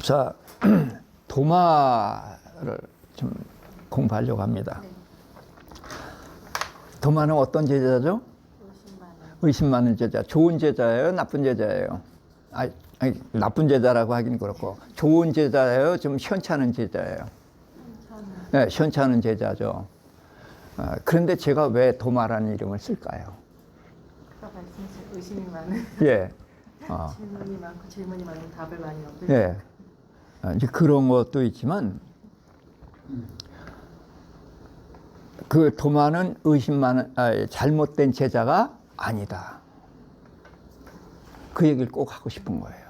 자, 도마를 좀 공부하려고 합니다. 도마는 어떤 제자죠? 의심 많은 제자. 좋은 제자예요? 나쁜 제자예요? 아니, 나쁜 제자라고 하긴 그렇고 좋은 제자예요? 좀 시원찮은 제자예요? 네, 시원찮은 제자죠. 그런데 제가 왜 도마라는 이름을 쓸까요? 아까 말씀하신 의심이 많은 예. 질문이 많고 질문이 많은 답을 많이 얻을 예. 이제 그런 것도 있지만 그 도마는 의심 많은 잘못된 제자가 아니다. 그 얘기를 꼭 하고 싶은 거예요.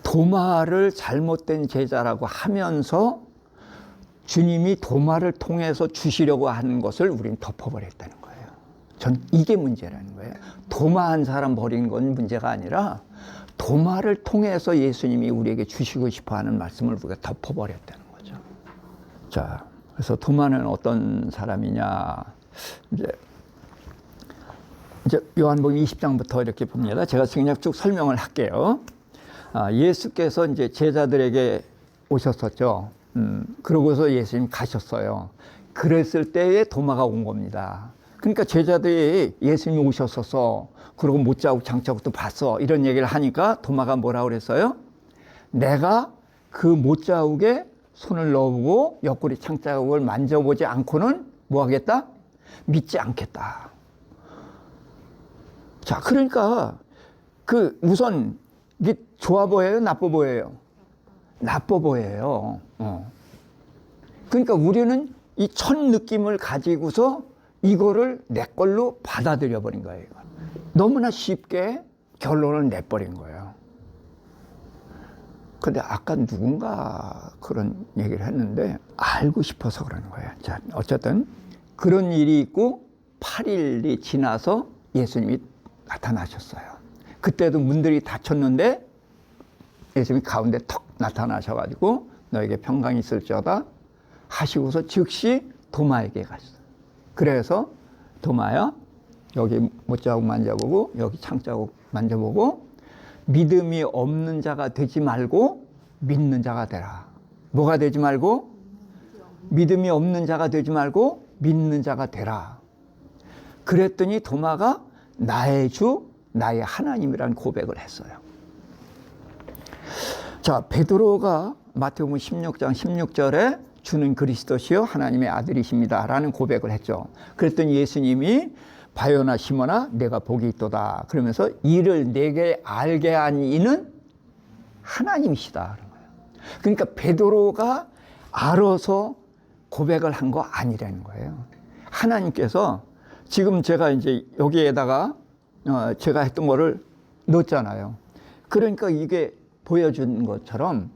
도마를 잘못된 제자라고 하면서 주님이 도마를 통해서 주시려고 하는 것을 우리는 덮어버렸다는 거예요. 전 이게 문제라는 거예요. 도마한 사람 버린 건 문제가 아니라 도마를 통해서 예수님이 우리에게 주시고 싶어 하는 말씀을 우리가 덮어버렸다는 거죠. 자, 그래서 도마는 어떤 사람이냐. 이제 요한복음 20장부터 이렇게 봅니다. 제가 그냥 쭉 설명을 할게요. 예수께서 이제 제자들에게 오셨었죠. 그러고서 예수님 가셨어요. 그랬을 때에 도마가 온 겁니다. 그러니까 제자들이 예수님이 오셨어서 그리고 못자국 장자국도 봤어 이런 얘기를 하니까 도마가 뭐라고 그랬어요? 내가 그 못자국에 손을 넣어보고 옆구리 창자국을 만져보지 않고는 뭐 하겠다? 믿지 않겠다. 자, 그러니까 그 우선 이게 좋아 보여요? 나빠 보여요? 나빠 보여요. 그러니까 우리는 이 첫 느낌을 가지고서 이거를 내 걸로 받아들여 버린 거예요. 너무나 쉽게 결론을 내버린 거예요. 근데 아까 누군가 그런 얘기를 했는데 알고 싶어서 그러는 거예요. 자, 어쨌든 그런 일이 있고 8일이 지나서 예수님이 나타나셨어요. 그때도 문들이 닫혔는데 예수님이 가운데 턱 나타나셔가지고 너에게 평강이 있을지어다 하시고서 즉시 도마에게 갔어요. 그래서 도마야 여기 못자국 만져보고 여기 창자국 만져보고 믿음이 없는 자가 되지 말고 믿는 자가 되라. 뭐가 되지 말고? 믿음이 없는 자가 되지 말고 믿는 자가 되라. 그랬더니 도마가 나의 주 나의 하나님이라는 고백을 했어요. 자, 베드로가 마태복음 16장 16절에 주는 그리스도시요 하나님의 아들이십니다 라는 고백을 했죠. 그랬더니 예수님이 바요나 시몬아 내가 복이 있도다 그러면서 이를 내게 알게 한 이는 하나님이시다. 그러니까 베드로가 알아서 고백을 한 거 아니라는 거예요. 하나님께서 지금 제가 이제 여기에다가 제가 했던 거를 넣었잖아요. 그러니까 이게 보여준 것처럼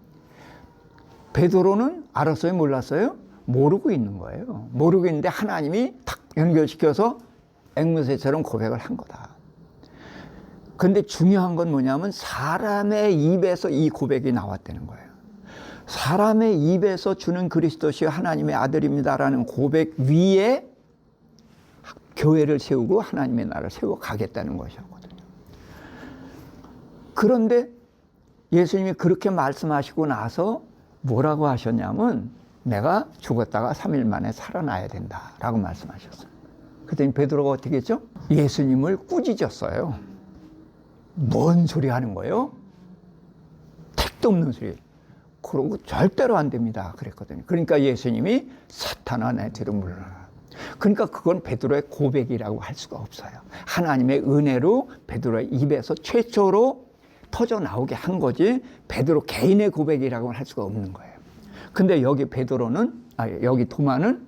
베드로는 알았어요? 몰랐어요? 모르고 있는 거예요. 모르고 있는데 하나님이 탁 연결시켜서 앵무새처럼 고백을 한 거다. 그런데 중요한 건 뭐냐면 사람의 입에서 이 고백이 나왔다는 거예요. 사람의 입에서 주는 그리스도시요 하나님의 아들입니다라는 고백 위에 교회를 세우고 하나님의 나라를 세워가겠다는 것이었거든요. 그런데 예수님이 그렇게 말씀하시고 나서 뭐라고 하셨냐면 내가 죽었다가 3일 만에 살아나야 된다라고 말씀하셨어요. 그랬더니 베드로가 어떻게 했죠? 예수님을 꾸짖었어요. 뭔 소리 하는 거예요? 택도 없는 소리. 그런 거 절대로 안 됩니다. 그랬거든요. 그러니까 예수님이 사탄아 내 뒤로 물러나라. 그러니까 그건 베드로의 고백이라고 할 수가 없어요. 하나님의 은혜로 베드로의 입에서 최초로 터져 나오게 한 거지 베드로 개인의 고백이라고 할 수가 없는 거예요. 근데 여기 여기 도마는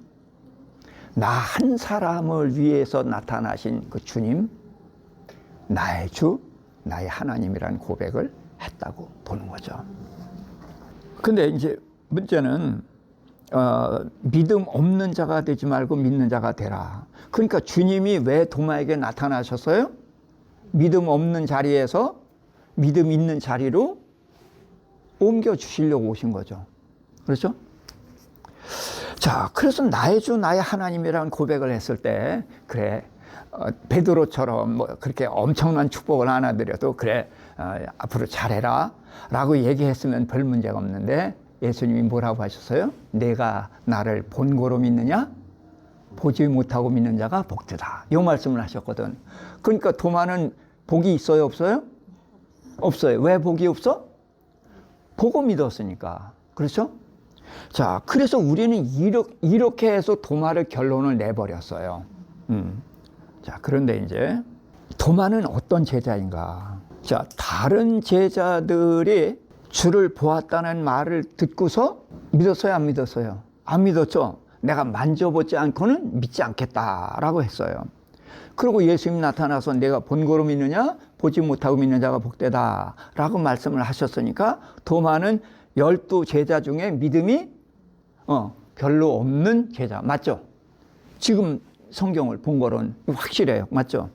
나 한 사람을 위해서 나타나신 그 주님, 나의 주, 나의 하나님이라는 고백을 했다고 보는 거죠. 근데 이제 문제는 믿음 없는 자가 되지 말고 믿는 자가 되라. 그러니까 주님이 왜 도마에게 나타나셨어요? 믿음 없는 자리에서 믿음 있는 자리로 옮겨 주시려고 오신 거죠. 그렇죠? 자, 그래서 나의 주, 나의 하나님이라는 고백을 했을 때, 그래, 베드로처럼 뭐 그렇게 엄청난 축복을 하나 드려도 그래 앞으로 잘해라 라고 얘기했으면 별 문제가 없는데 예수님이 뭐라고 하셨어요? 내가 나를 본고로 믿느냐? 보지 못하고 믿는 자가 복되다. 이 말씀을 하셨거든. 그러니까 도마는 복이 있어요, 없어요? 없어요. 왜 복이 없어? 보고 믿었으니까. 그렇죠? 자, 그래서 우리는 이렇게 해서 도마를 결론을 내버렸어요. 자, 그런데 이제 도마는 어떤 제자인가? 자, 다른 제자들이 주를 보았다는 말을 듣고서 믿었어요, 안 믿었어요? 안 믿었죠? 내가 만져보지 않고는 믿지 않겠다라고 했어요. 그리고 예수님이 나타나서 내가 본고로 믿느냐? 보지 못하고 믿는 자가 복되다라고 말씀을 하셨으니까 도마는 12 제자 중에 믿음이 별로 없는 제자. 맞죠? 지금 성경을 본 거는 확실해요. 맞죠?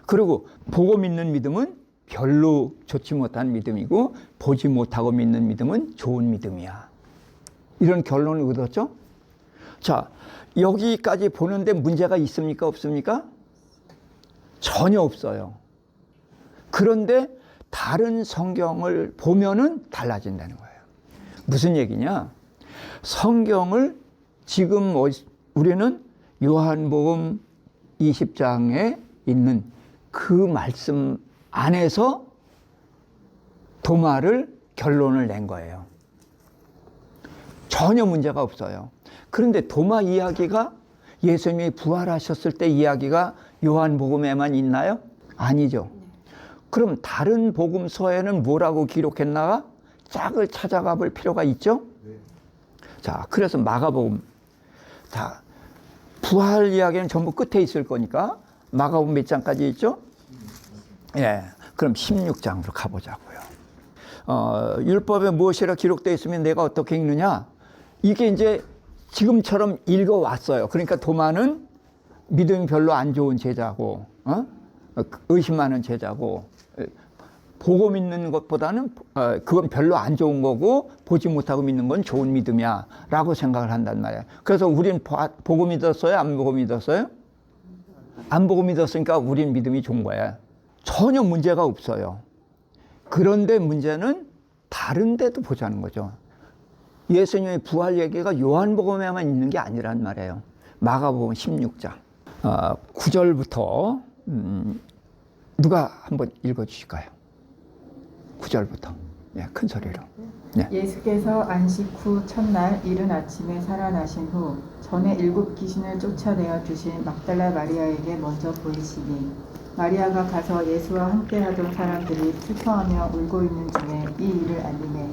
그리고 보고 믿는 믿음은 별로 좋지 못한 믿음이고 보지 못하고 믿는 믿음은 좋은 믿음이야. 이런 결론을 얻었죠? 자, 여기까지 보는데 문제가 있습니까? 없습니까? 전혀 없어요. 그런데 다른 성경을 보면은 달라진다는 거예요. 무슨 얘기냐? 성경을 지금 우리는 요한복음 20장에 있는 그 말씀 안에서 도마를 결론을 낸 거예요. 전혀 문제가 없어요. 그런데 도마 이야기가 예수님이 부활하셨을 때 이야기가 요한복음에만 있나요? 아니죠. 그럼 다른 복음서에는 뭐라고 기록했나? 짝을 찾아가 볼 필요가 있죠? 자, 그래서 마가복음. 자, 부활 이야기는 전부 끝에 있을 거니까 마가복음 몇 장까지 있죠? 예. 그럼 16장으로 가보자고요. 율법에 무엇이라 기록되어 있으면 내가 어떻게 읽느냐? 이게 이제 지금처럼 읽어왔어요. 그러니까 도마는 믿음이 별로 안 좋은 제자고, 의심하는 제자고, 보고 믿는 것보다는 그건 별로 안 좋은 거고 보지 못하고 믿는 건 좋은 믿음이야 라고 생각을 한단 말이에요. 그래서 우린 보고 믿었어요? 안 보고 믿었어요? 안 보고 믿었으니까 우린 믿음이 좋은 거예요. 전혀 문제가 없어요. 그런데 문제는 다른 데도 보자는 거죠. 예수님의 부활 얘기가 요한복음에만 있는 게 아니란 말이에요. 마가복음 16장 9절부터 누가 한번 읽어주실까요? 9절부터 큰 소리로. 예수께서 안식 후 첫날 이른 아침에 살아나신 후 전에 7 귀신을 쫓아내어 주신 막달라 마리아에게 먼저 보이시니 마리아가 가서 예수와 함께하던 사람들이 슬퍼하며 울고 있는 중에 이 일을 알리매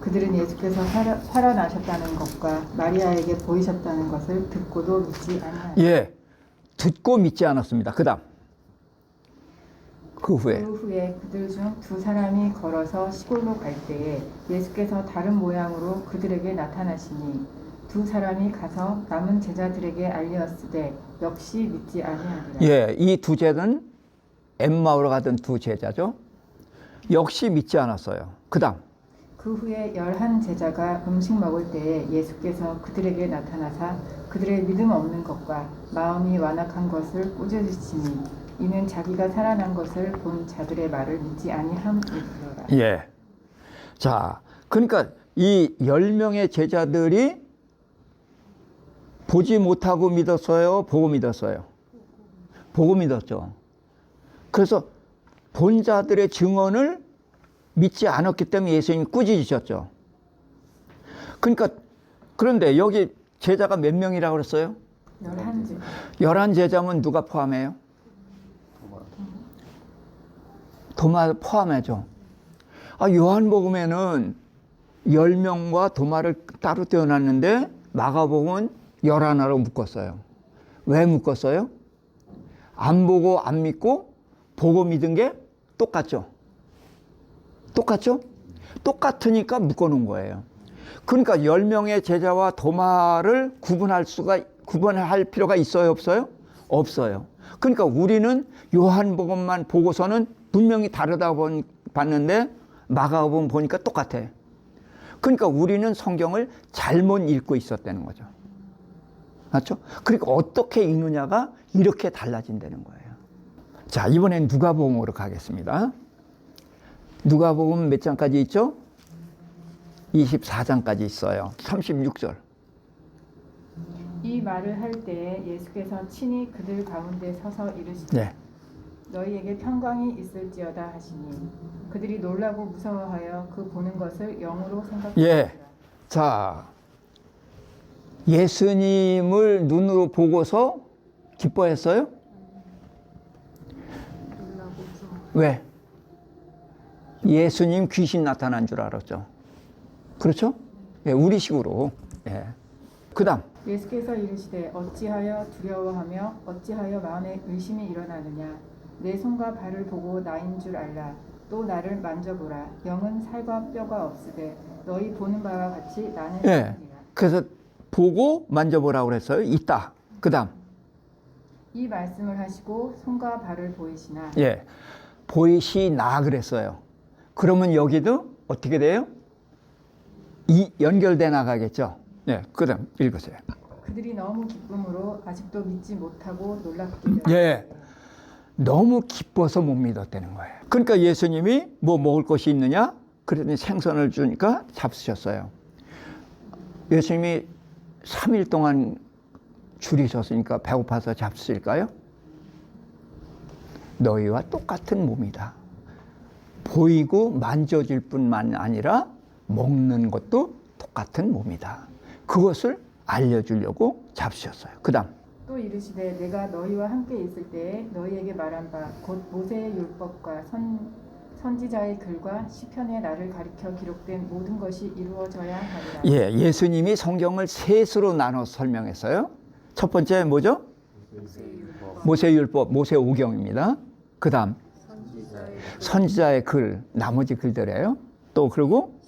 그들은 예수께서 살아나셨다는 것과 마리아에게 보이셨다는 것을 듣고도 믿지 아니하니. 예, 듣고 믿지 않았습니다. 그 후에 그들 중 2 사람이 걸어서 시골로 갈 때에 예수께서 다른 모양으로 그들에게 나타나시니 2 사람이 가서 남은 제자들에게 알리었으되 역시 믿지 아니하니라. 예, 이 2 제자는 엠마오로 가던 2 제자죠. 역시 믿지 않았어요. 그 후에 11 제자가 음식 먹을 때에 예수께서 그들에게 나타나사 그들의 믿음 없는 것과 마음이 완악한 것을 꾸짖으시니 이는 자기가 살아난 것을 본 자들의 말을 믿지 아니함이더라. 예. 자, 그러니까 이 10명의 제자들이 보지 못하고 믿었어요? 보고 믿었어요? 보고 믿었죠. 그래서 본 자들의 증언을 믿지 않았기 때문에 예수님이 꾸짖으셨죠. 그러니까 그런데 여기 제자가 몇 명이라고 그랬어요? 11제자. 11제자면 누가 포함해요? 도마 포함하죠. 요한복음에는 10명과 도마를 따로 떼어놨는데 마가복음은 11로 묶었어요. 왜 묶었어요? 안 보고 안 믿고 보고 믿은 게 똑같죠. 똑같죠? 똑같으니까 묶어놓은 거예요. 그러니까 10명의 제자와 도마를 구분할 필요가 있어요? 없어요? 없어요. 그러니까 우리는 요한복음만 보고서는 분명히 다르다고 봤는데 마가복음 보니까 똑같아. 그러니까 우리는 성경을 잘못 읽고 있었다는 거죠. 맞죠? 그러니까 어떻게 읽느냐가 이렇게 달라진다는 거예요. 자, 이번엔 누가복음으로 가겠습니다. 누가복음 몇 장까지 있죠? 24장까지 있어요. 36절. 이 말을 할 때에 예수께서 친히 그들 가운데 서서 이르시되 네. 너희에게 평강이 있을지어다 하시니 그들이 놀라고 무서워하여 그 보는 것을 영으로 생각하니라. 예. 자, 예수님을 눈으로 보고서 기뻐했어요? 왜? 예수님 귀신 나타난 줄 알았죠. 그렇죠? 예, 우리식으로. 예. 그 다음. 예수께서 이르시되 어찌하여 두려워하며 어찌하여 마음에 의심이 일어나느냐 내 손과 발을 보고 나인 줄 알라 또 나를 만져보라 영은 살과 뼈가 없으되 너희 보는 바와 같이 나는 예. 있느니라. 그래서 보고 만져보라고 그랬어요. 있다. 그 다음. 이 말씀을 하시고 손과 발을 보이시나 예. 보이시나 그랬어요. 그러면 여기도 어떻게 돼요? 이 연결돼 나가겠죠. 네, 그다음 읽으세요. 그들이 너무 기쁨으로 아직도 믿지 못하고 놀랍게 예, 너무 기뻐서 못 믿었다는 거예요. 그러니까 예수님이 뭐 먹을 것이 있느냐? 그랬더니 생선을 주니까 잡수셨어요. 예수님이 3일 동안 줄이 섰으니까 배고파서 잡수실까요? 너희와 똑같은 몸이다. 보이고 만져질 뿐만 아니라 먹는 것도 똑같은 몸이다. 그것을 알려주려고 잡수셨어요. 그 다음. 또 이르시되 내가 너희와 함께 있을 때에 너희에게 말한 바 곧 모세의 율법과 선지자의 글과 시편의 나를 가리켜 기록된 모든 것이 이루어져야 하리라. 예, 예수님이 성경을 셋으로 나눠 설명했어요. 첫 번째 뭐죠? 모세율법, 모세오경입니다. 그 다음 선지자의 글, 나머지 글들이에요. 또 그리고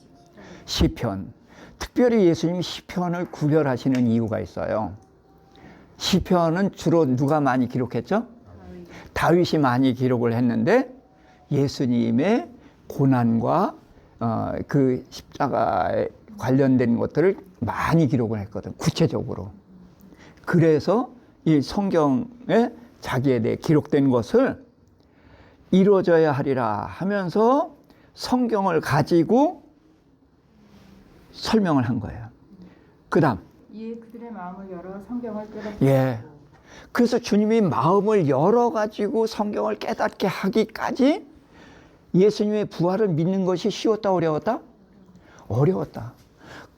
시편. 특별히 예수님이 시편을 구별하시는 이유가 있어요. 시편은 주로 누가 많이 기록했죠? 다윗이 많이 기록을 했는데 예수님의 고난과 그 십자가에 관련된 것들을 많이 기록을 했거든, 구체적으로. 그래서 이 성경에 자기에 대해 기록된 것을 이루어져야 하리라 하면서 성경을 가지고 설명을 한 거예요. 그 다음. 이에 그들의 마음을 열어 성경을 깨닫게 예. 그래서 주님이 마음을 열어가지고 성경을 깨닫게 하기까지 예수님의 부활을 믿는 것이 쉬웠다, 어려웠다? 어려웠다.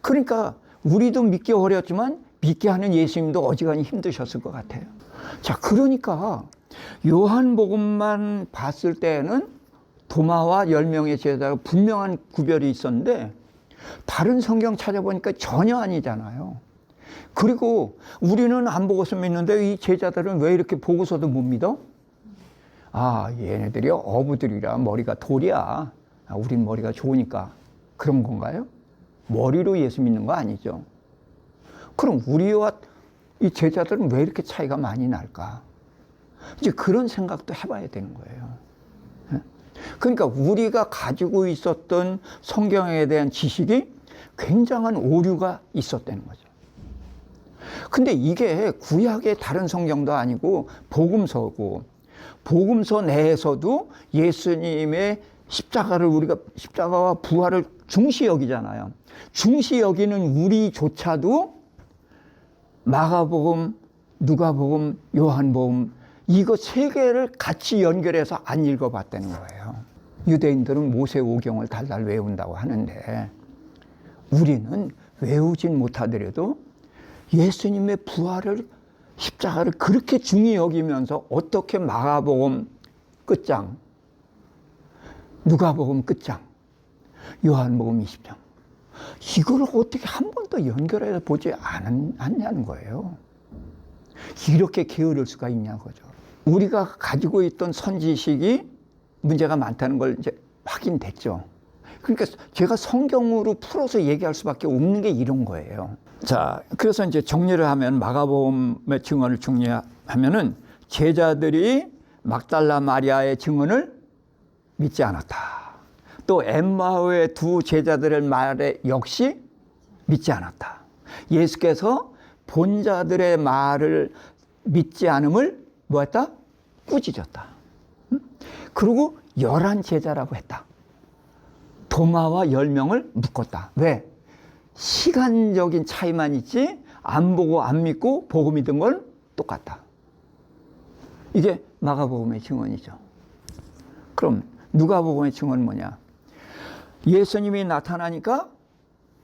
그러니까 우리도 믿기 어려웠지만 믿게 하는 예수님도 어지간히 힘드셨을 것 같아요. 자, 그러니까 요한복음만 봤을 때는 도마와 10명의 제자가 분명한 구별이 있었는데 다른 성경 찾아보니까 전혀 아니잖아요. 그리고 우리는 안 보고서 믿는데 이 제자들은 왜 이렇게 보고서도 못 믿어? 아, 얘네들이 어부들이라 머리가 돌이야. 우린 머리가 좋으니까. 그런 건가요? 머리로 예수 믿는 거 아니죠. 그럼 우리와 이 제자들은 왜 이렇게 차이가 많이 날까? 이제 그런 생각도 해봐야 되는 거예요. 그러니까 우리가 가지고 있었던 성경에 대한 지식이 굉장한 오류가 있었다는 거죠. 근데 이게 구약의 다른 성경도 아니고 복음서고, 복음서 내에서도 예수님의 우리가 십자가와 부활을 중시 여기잖아요. 중시 여기는 우리조차도 마가복음, 누가복음, 요한복음 이거 세 개를 같이 연결해서 안 읽어봤다는 거예요. 유대인들은 모세오경을 달달 외운다고 하는데 우리는 외우진 못하더라도 예수님의 부활을, 십자가를 그렇게 중히 여기면서 어떻게 마가복음 끝장, 누가복음 끝장, 요한복음 20장 이걸 어떻게 한 번도 연결해서 보지 않냐는 거예요. 이렇게 게으를 수가 있냐고죠. 우리가 가지고 있던 선지식이 문제가 많다는 걸 이제 확인됐죠. 그러니까 제가 성경으로 풀어서 얘기할 수밖에 없는 게 이런 거예요. 자, 그래서 이제 정리를 하면 마가복음의 증언을 정리하면은 제자들이 막달라 마리아의 증언을 믿지 않았다. 또 엠마오의 두 제자들의 말에 역시 믿지 않았다. 예수께서 본자들의 말을 믿지 않음을 뭐했다? 꾸짖었다. 그리고 11제자라고 했다. 도마와 10명을 묶었다. 왜? 시간적인 차이만 있지 안 보고 안 믿고 보고 믿은 건 똑같다. 이게 마가복음의 증언이죠. 그럼 누가복음의 증언은 뭐냐? 예수님이 나타나니까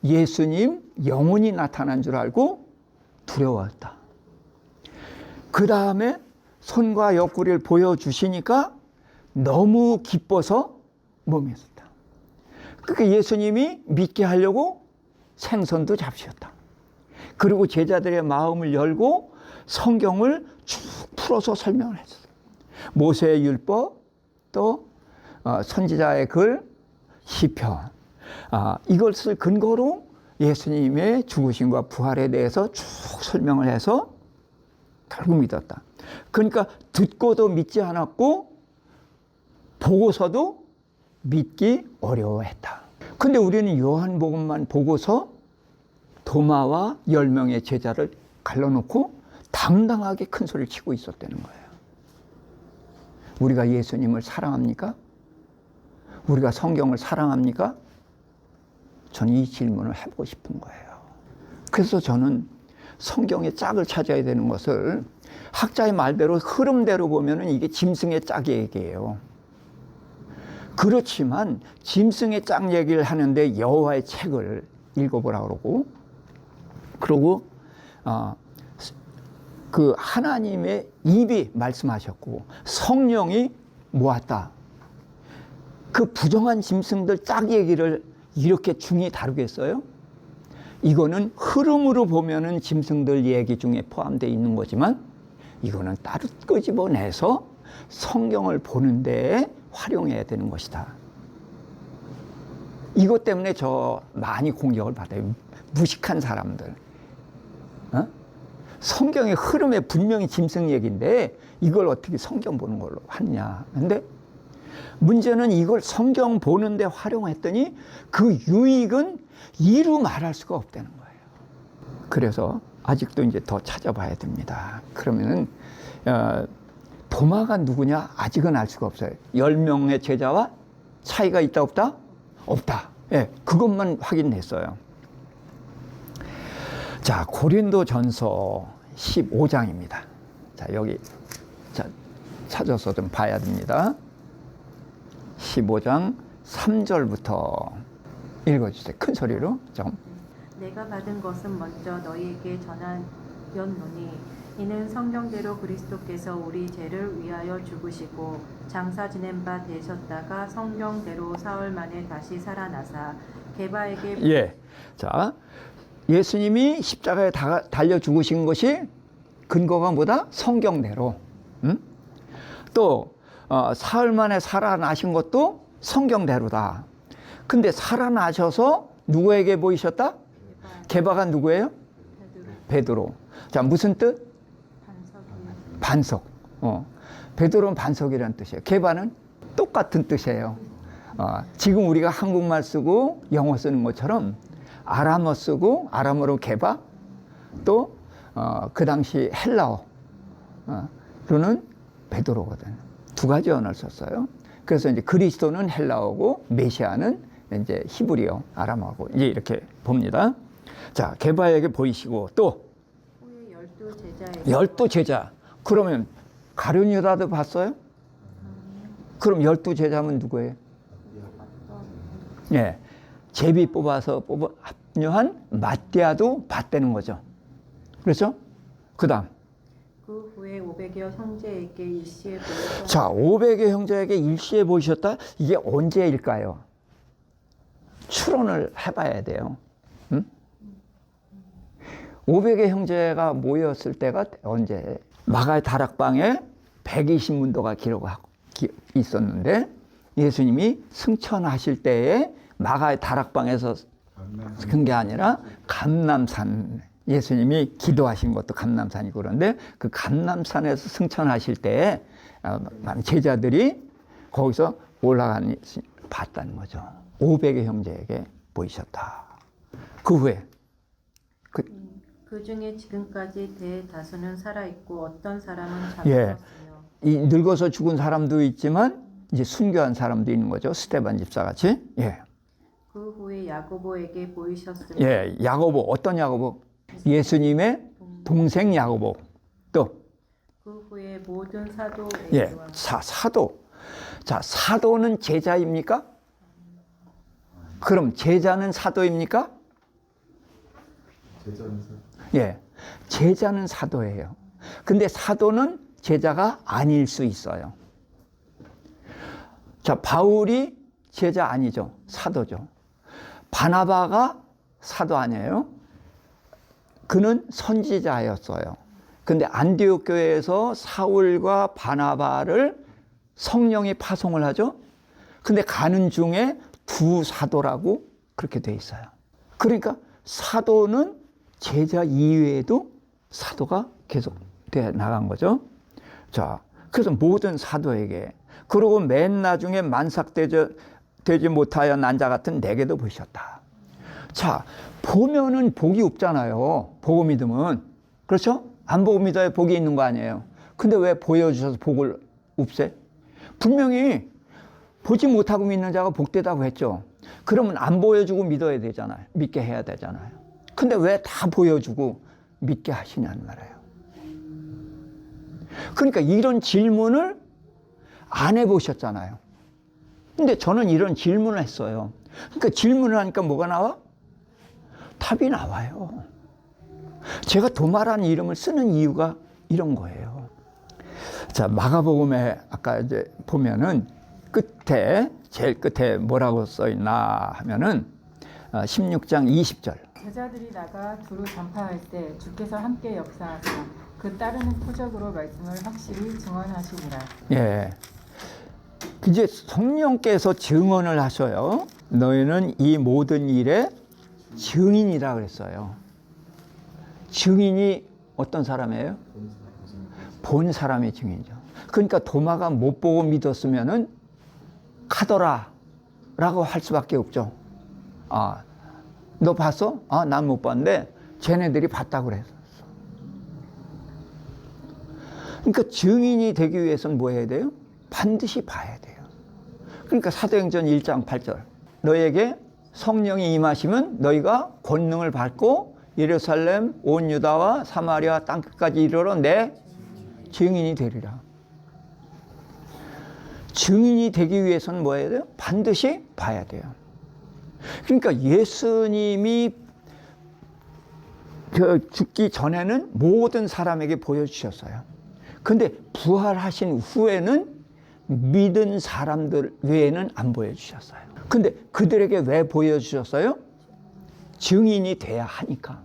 예수님 영혼이 나타난 줄 알고 두려워했다. 그 다음에 손과 옆구리를 보여주시니까 너무 기뻐서 몸에 섰다. 그러니까 예수님이 믿게 하려고 생선도 잡수셨다. 그리고 제자들의 마음을 열고 성경을 쭉 풀어서 설명을 했어요. 모세의 율법, 또 선지자의 글, 시편, 이것을 근거로 예수님의 죽으심과 부활에 대해서 쭉 설명을 해서 결국 믿었다. 그러니까 듣고도 믿지 않았고 보고서도 믿기 어려워했다. 근데 우리는 요한복음만 보고서 도마와 10명의 제자를 갈라놓고 당당하게 큰 소리를 치고 있었다는 거예요. 우리가 예수님을 사랑합니까? 우리가 성경을 사랑합니까? 저는 이 질문을 해보고 싶은 거예요. 그래서 저는 성경의 짝을 찾아야 되는 것을 학자의 말대로 흐름대로 보면은 이게 짐승의 짝 얘기예요. 그렇지만 짐승의 짝 얘기를 하는데 여호와의 책을 읽어보라고 그러고 그 하나님의 입이 말씀하셨고 성령이 모았다. 그 부정한 짐승들 짝 얘기를 이렇게 중히 다루겠어요? 이거는 흐름으로 보면은 짐승들 얘기 중에 포함되어 있는 거지만 이거는 따로 끄집어내서 성경을 보는 데에 활용해야 되는 것이다. 이것 때문에 저 많이 공격을 받아요. 무식한 사람들. 성경의 흐름에 분명히 짐승 얘기인데 이걸 어떻게 성경 보는 걸로 하느냐. 근데 문제는 이걸 성경 보는데 활용했더니 그 유익은 이루 말할 수가 없다는 거예요. 그래서 아직도 이제 더 찾아봐야 됩니다. 그러면은 도마가 누구냐? 아직은 알 수가 없어요. 10명의 제자와 차이가 있다 없다? 없다. 예, 그것만 확인했어요. 자, 고린도전서 15장입니다. 자, 여기 찾아서 좀 봐야 됩니다. 15장 3절부터 읽어주세요. 큰 소리로 좀. 내가 받은 것은 먼저 너희에게 전하였노니 이는 성경대로 그리스도께서 우리 죄를 위하여 죽으시고 장사 지낸 바 되셨다가 성경대로 사흘 만에 다시 살아나사 게바에게 예. 자, 예수님이 십자가에 달려 죽으신 것이 근거가 뭐다? 성경대로. 또 사흘 만에 살아나신 것도 성경대로다. 근데 살아나셔서 누구에게 보이셨다? 게바가 누구예요? 베드로. 자, 무슨 뜻? 반석. 베드로는 반석이라는 뜻이에요. 게바는 똑같은 뜻이에요. 지금 우리가 한국말 쓰고 영어 쓰는 것처럼 아람어 쓰고 아람어로 게바, 또 그 당시 헬라어로는 베드로거든. 두 가지 언어를 썼어요. 그래서 이제 그리스도는 헬라어고 메시아는 이제 히브리어, 아람어고 이제 이렇게 봅니다. 자, 게바에게 보이시고 또 후에 12제자에게 12제자. 그러면 가룟 유다도 봤어요? 그럼 12제자면 누구예요? 예. 제비 뽑아서 합류한 마띠아도 봤다는 거죠. 그렇죠? 그다음. 그 후에 500여 형제에게 일시에 보이사 자, 500의 형제에게 일시에 보이셨다? 이게 언제일까요? 추론을 해봐야 돼요. 500의 형제가 모였을 때가 언제? 마가의 다락방에 120문도가 기록하고 있었는데 예수님이 승천하실 때에 마가의 다락방에서 큰 게 아니라 감람산, 예수님이 기도하신 것도 감람산이고 그런데 그 감람산에서 승천하실 때에 제자들이 거기서 올라가니 봤다는 거죠. 500의 형제에게 보이셨다. 그 후에 그 중에 지금까지 대다수는 살아있고 어떤 사람은 예, 잠들었으며 이 늙어서 죽은 사람도 있지만 이제 순교한 사람도 있는 거죠. 스데반 집사 같이. 예. 그 후에 야고보에게 보이셨으며 예. 야고보, 어떤 야고보? 예수님의 동생 야고보. 또, 그 후에 모든 사도에게와 예. 사도. 자, 사도는 제자입니까? 그럼 제자는 사도입니까? 제자는 예. 제자는 사도예요. 근데 사도는 제자가 아닐 수 있어요. 자, 바울이 제자 아니죠. 사도죠. 바나바가 사도 아니에요? 그는 선지자였어요. 근데 안디옥 교회에서 사울과 바나바를 성령이 파송을 하죠. 근데 가는 중에 두 사도라고 그렇게 돼 있어요. 그러니까 사도는 제자 이외에도 사도가 계속 돼 나간 거죠. 자, 그래서 모든 사도에게, 그리고 맨 나중에 만삭되지 못하여 난자 같은 내게도 보이셨다. 자, 보면은 복이 없잖아요. 보고 믿으면. 그렇죠? 안 보고 믿어야 복이 있는 거 아니에요. 근데 왜 보여주셔서 복을 없애? 분명히 보지 못하고 믿는 자가 복되다고 했죠. 그러면 안 보여주고 믿어야 되잖아요. 믿게 해야 되잖아요. 근데 왜 다 보여주고 믿게 하시냐는 말이에요. 그러니까 이런 질문을 안 해보셨잖아요. 근데 저는 이런 질문을 했어요. 그러니까 질문을 하니까 뭐가 나와? 답이 나와요. 제가 도마라는 이름을 쓰는 이유가 이런 거예요. 자, 마가복음에 아까 이제 보면은 끝에, 제일 끝에 뭐라고 써 있나 하면은 16장 20절. 제자들이 나가 두루 전파할 때 주께서 함께 역사하사 그 따르는 표적으로 말씀을 확실히 증언하시니라. 예. 이제 성령께서 증언을 하셔요. 너희는 이 모든 일의 증인이라 그랬어요. 증인이 어떤 사람이에요? 본 사람의 증인이죠. 그러니까 도마가 못 보고 믿었으면은 카더라 라고 할 수밖에 없죠. 아, 너 봤어? 아, 난 못 봤는데 쟤네들이 봤다고 그랬어. 그러니까 증인이 되기 위해서는 뭐 해야 돼요? 반드시 봐야 돼요. 그러니까 사도행전 1장 8절. 너에게 성령이 임하시면 너희가 권능을 받고 예루살렘 온 유다와 사마리아 땅끝까지 이르러 내 증인이 되리라. 증인이 되기 위해서는 뭐 해야 돼요? 반드시 봐야 돼요. 그러니까 예수님이 죽기 전에는 모든 사람에게 보여주셨어요. 근데 부활하신 후에는 믿은 사람들 외에는 안 보여주셨어요. 근데 그들에게 왜 보여주셨어요? 증인이 돼야 하니까.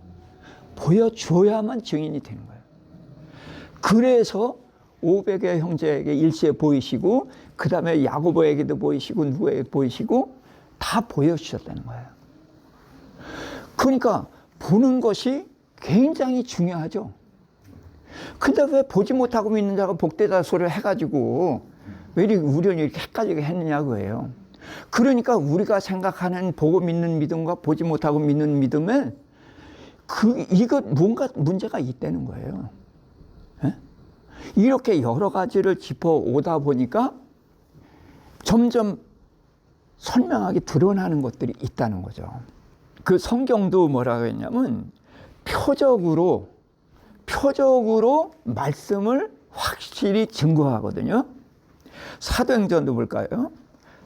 보여줘야만 증인이 되는 거예요. 그래서 500의 형제에게 일시에 보이시고, 그 다음에 야고보에게도 보이시고, 누구에게 보이시고, 다 보여주셨다는 거예요. 그러니까 보는 것이 굉장히 중요하죠. 근데 왜 보지 못하고 믿는 자가 복되다 소리를 해가지고 왜 우리는 이렇게 헷갈리게 했느냐고 해요. 그러니까 우리가 생각하는 보고 믿는 믿음과 보지 못하고 믿는 믿음에 이거 뭔가 문제가 있다는 거예요. 에? 이렇게 여러 가지를 짚어오다 보니까 점점 선명하게 드러나는 것들이 있다는 거죠. 그 성경도 뭐라고 했냐면 표적으로 말씀을 확실히 증거하거든요. 사도행전도 볼까요?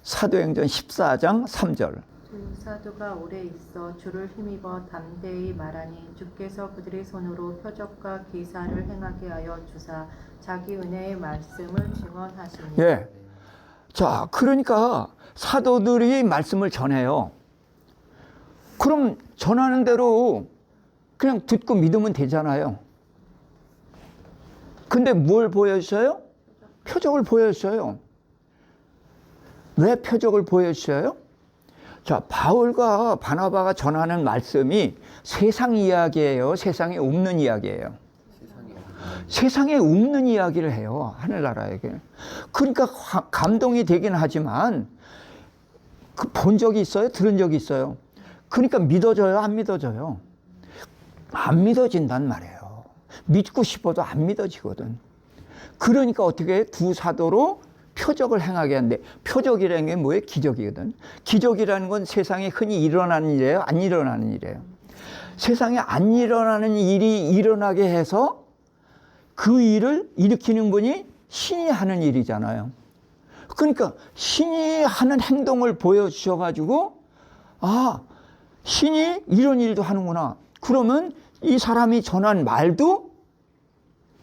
사도행전 14장 3절. 두 사도가 오래 있어 주를 힘입어 담대히 말하니 주께서 그들의 손으로 표적과 기사를 행하게 하여 주사 자기 은혜의 말씀을 증언하시니. 예. 자, 그러니까 사도들이 말씀을 전해요. 그럼 전하는 대로 그냥 듣고 믿으면 되잖아요. 근데 뭘 보여주셔요? 표적을 보여주셔요. 왜 표적을 보여주셔요? 자, 바울과 바나바가 전하는 말씀이 세상 이야기예요? 세상에 없는 이야기예요? 세상에 없는 이야기를 해요. 하늘나라에게. 그러니까 감동이 되긴 하지만 본 적이 있어요? 들은 적이 있어요? 그러니까 믿어져요? 안 믿어져요? 안 믿어진단 말이에요. 믿고 싶어도 안 믿어지거든. 그러니까 어떻게 해? 두 사도로 표적을 행하게 하는데, 표적이라는 게 뭐예요? 기적이거든. 기적이라는 건 세상에 흔히 일어나는 일이에요? 안 일어나는 일이에요? 세상에 안 일어나는 일이 일어나게 해서 그 일을 일으키는 분이 신이 하는 일이잖아요. 그러니까 신이 하는 행동을 보여주셔가지고, 아, 신이 이런 일도 하는구나. 그러면 이 사람이 전한 말도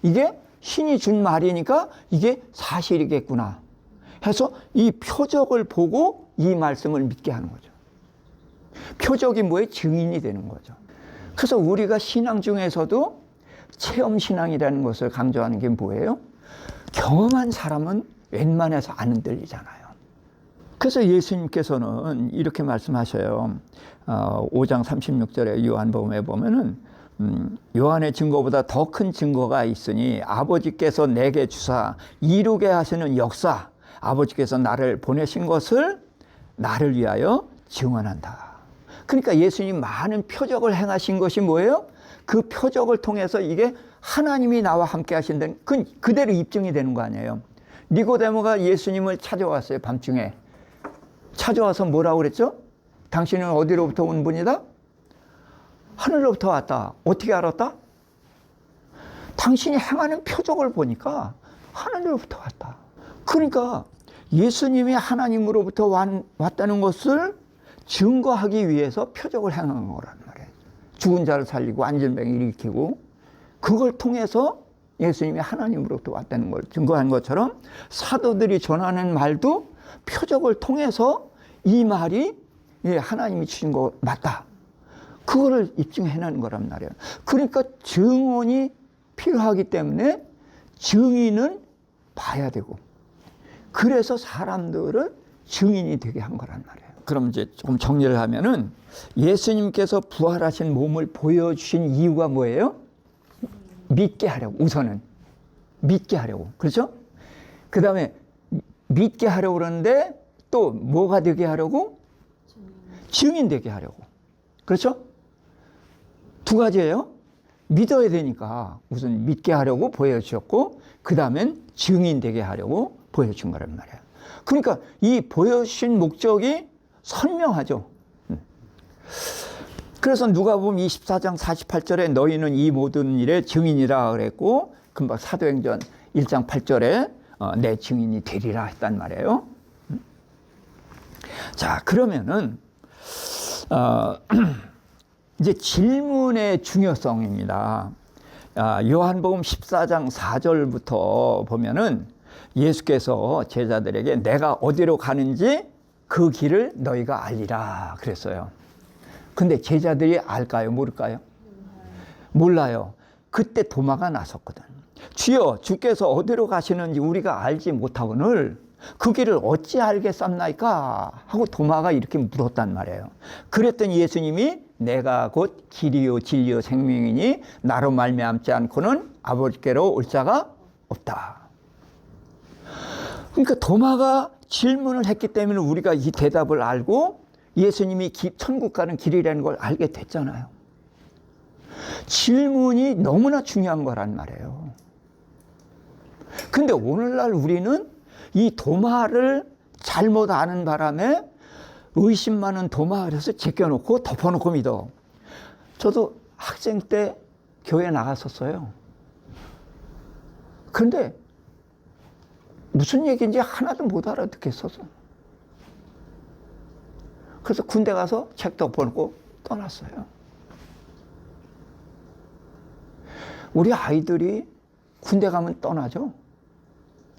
이게 신이 준 말이니까 이게 사실이겠구나 해서 이 표적을 보고 이 말씀을 믿게 하는 거죠. 표적이 뭐예요? 증인이 되는 거죠. 그래서 우리가 신앙 중에서도 체험신앙이라는 것을 강조하는 게 뭐예요? 경험한 사람은 웬만해서 안 흔들리잖아요. 그래서 예수님께서는 이렇게 말씀하셔요. 5장 36절에 요한복음에 보면은 요한의 증거보다 더 큰 증거가 있으니 아버지께서 내게 주사 이루게 하시는 역사, 아버지께서 나를 보내신 것을 나를 위하여 증언한다. 그러니까 예수님 많은 표적을 행하신 것이 뭐예요? 그 표적을 통해서 이게 하나님이 나와 함께 하신다는 그대로 입증이 되는 거 아니에요. 니고데모가 예수님을 찾아왔어요. 밤중에 찾아와서 뭐라고 그랬죠? 당신은 어디로부터 온 분이다? 하늘로부터 왔다. 어떻게 알았다? 당신이 행하는 표적을 보니까 하늘로부터 왔다. 그러니까 예수님이 하나님으로부터 왔다는 것을 증거하기 위해서 표적을 행한 거란 말이에요. 죽은 자를 살리고 안전병을 일으키고, 그걸 통해서 예수님이 하나님으로부터 왔다는 걸 증거한 것처럼 사도들이 전하는 말도 표적을 통해서 이 말이 하나님이 주신 거 맞다. 그거를 입증해내는 거란 말이에요. 그러니까 증언이 필요하기 때문에 증인은 봐야 되고, 그래서 사람들을 증인이 되게 한 거란 말이에요. 그럼 이제 조금 정리를 하면은 예수님께서 부활하신 몸을 보여주신 이유가 뭐예요? 믿게 하려고. 우선은 믿게 하려고. 그렇죠? 그 다음에 믿게 하려고 그러는데 또 뭐가 되게 하려고? 증인 되게 하려고. 그렇죠? 두 가지예요. 믿어야 되니까 우선 믿게 하려고 보여주셨고, 그 다음엔 증인 되게 하려고 보여준 거란 말이에요. 그러니까 이 보여주신 목적이 선명하죠. 그래서 누가복음 24장 48절에 너희는 이 모든 일의 증인이라 그랬고, 금방 사도행전 1장 8절에 내 증인이 되리라 했단 말이에요. 자, 그러면은 이제 질문의 중요성입니다. 요한복음 14장 4절부터 보면은 예수께서 제자들에게 내가 어디로 가는지 그 길을 너희가 알리라 그랬어요. 근데 제자들이 알까요? 모를까요? 몰라요. 그때 도마가 나섰거든. 주여, 주께서 어디로 가시는지 우리가 알지 못하거늘 그 길을 어찌 알겠삼나이까 하고 도마가 이렇게 물었단 말이에요. 그랬더니 예수님이 내가 곧 길이요 진리요 생명이니 나로 말미암지 않고는 아버지께로 올 자가 없다. 그러니까 도마가 질문을 했기 때문에 우리가 이 대답을 알고 예수님이 천국 가는 길이라는 걸 알게 됐잖아요. 질문이 너무나 중요한 거란 말이에요. 근데 오늘날 우리는 이 도마를 잘못 아는 바람에 의심 많은 도마 그래서 제껴놓고 덮어놓고 믿어. 저도 학생 때 교회 나갔었어요. 그런데 무슨 얘기인지 하나도 못 알아듣겠어서. 그래서 군대 가서 책 덮어놓고 떠났어요. 우리 아이들이 군대 가면 떠나죠.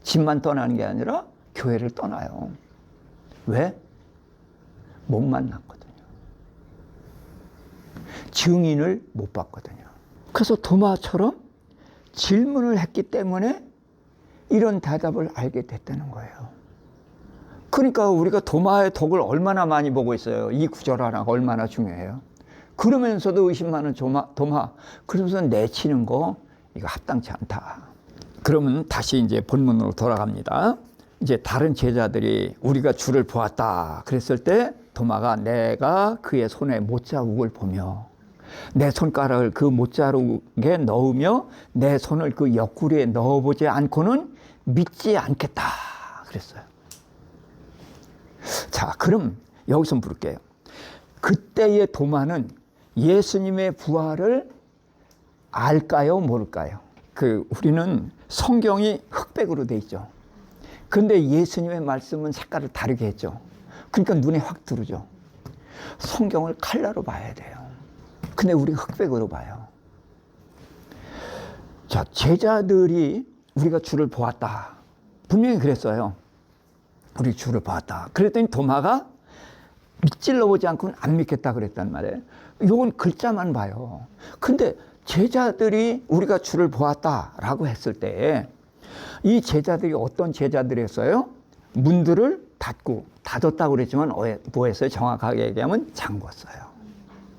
집만 떠나는 게 아니라 교회를 떠나요. 왜? 못 만났거든요. 증인을 못 봤거든요. 그래서 도마처럼 질문을 했기 때문에 이런 대답을 알게 됐다는 거예요. 그러니까 우리가 도마의 덕을 얼마나 많이 보고 있어요. 이 구절 하나가 얼마나 중요해요. 그러면서도 의심 많은 도마, 그러면서 내치는 거 이거 합당치 않다. 그러면 다시 이제 본문으로 돌아갑니다. 이제 다른 제자들이 우리가 주를 보았다 그랬을 때 도마가 내가 그의 손에 못자국을 보며 내 손가락을 그 못자국에 넣으며 내 손을 그 옆구리에 넣어보지 않고는 믿지 않겠다 그랬어요. 자, 그럼 여기서 물을게요. 그때의 도마는 예수님의 부활을 알까요? 모를까요? 우리는 성경이 흑백으로 돼 있죠. 근데 예수님의 말씀은 색깔을 다르게 했죠. 그러니까 눈에 확 들어오죠. 성경을 칼라로 봐야 돼요. 근데 우리가 흑백으로 봐요. 자, 제자들이 우리가 주를 보았다. 분명히 그랬어요. 우리 주를 보았다. 그랬더니 도마가 찔러 보지 않고는 안 믿겠다 그랬단 말이에요. 이건 글자만 봐요. 근데 제자들이 우리가 주를 보았다라고 했을 때 이 제자들이 어떤 제자들이었어요? 문들을 닫았다고 그랬지만 뭐 했어요? 정확하게 얘기하면 잠궜어요.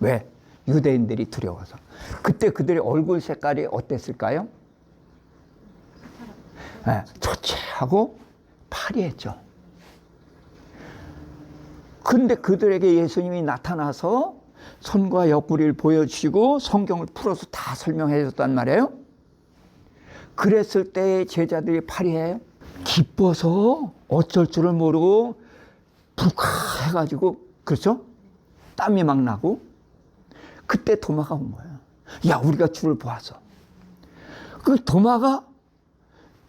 왜? 유대인들이 두려워서. 그때 그들의 얼굴 색깔이 어땠을까요? 네, 초췌하고 파리했죠. 근데 그들에게 예수님이 나타나서 손과 옆구리를 보여주시고 성경을 풀어서 다 설명해 줬단 말이에요. 그랬을 때 제자들이 파리해요. 기뻐서 어쩔 줄을 모르고 불쾌해가지고, 그렇죠? 땀이 막 나고. 그때 도마가 온 거예요. 야, 우리가 주를 보았어. 그 도마가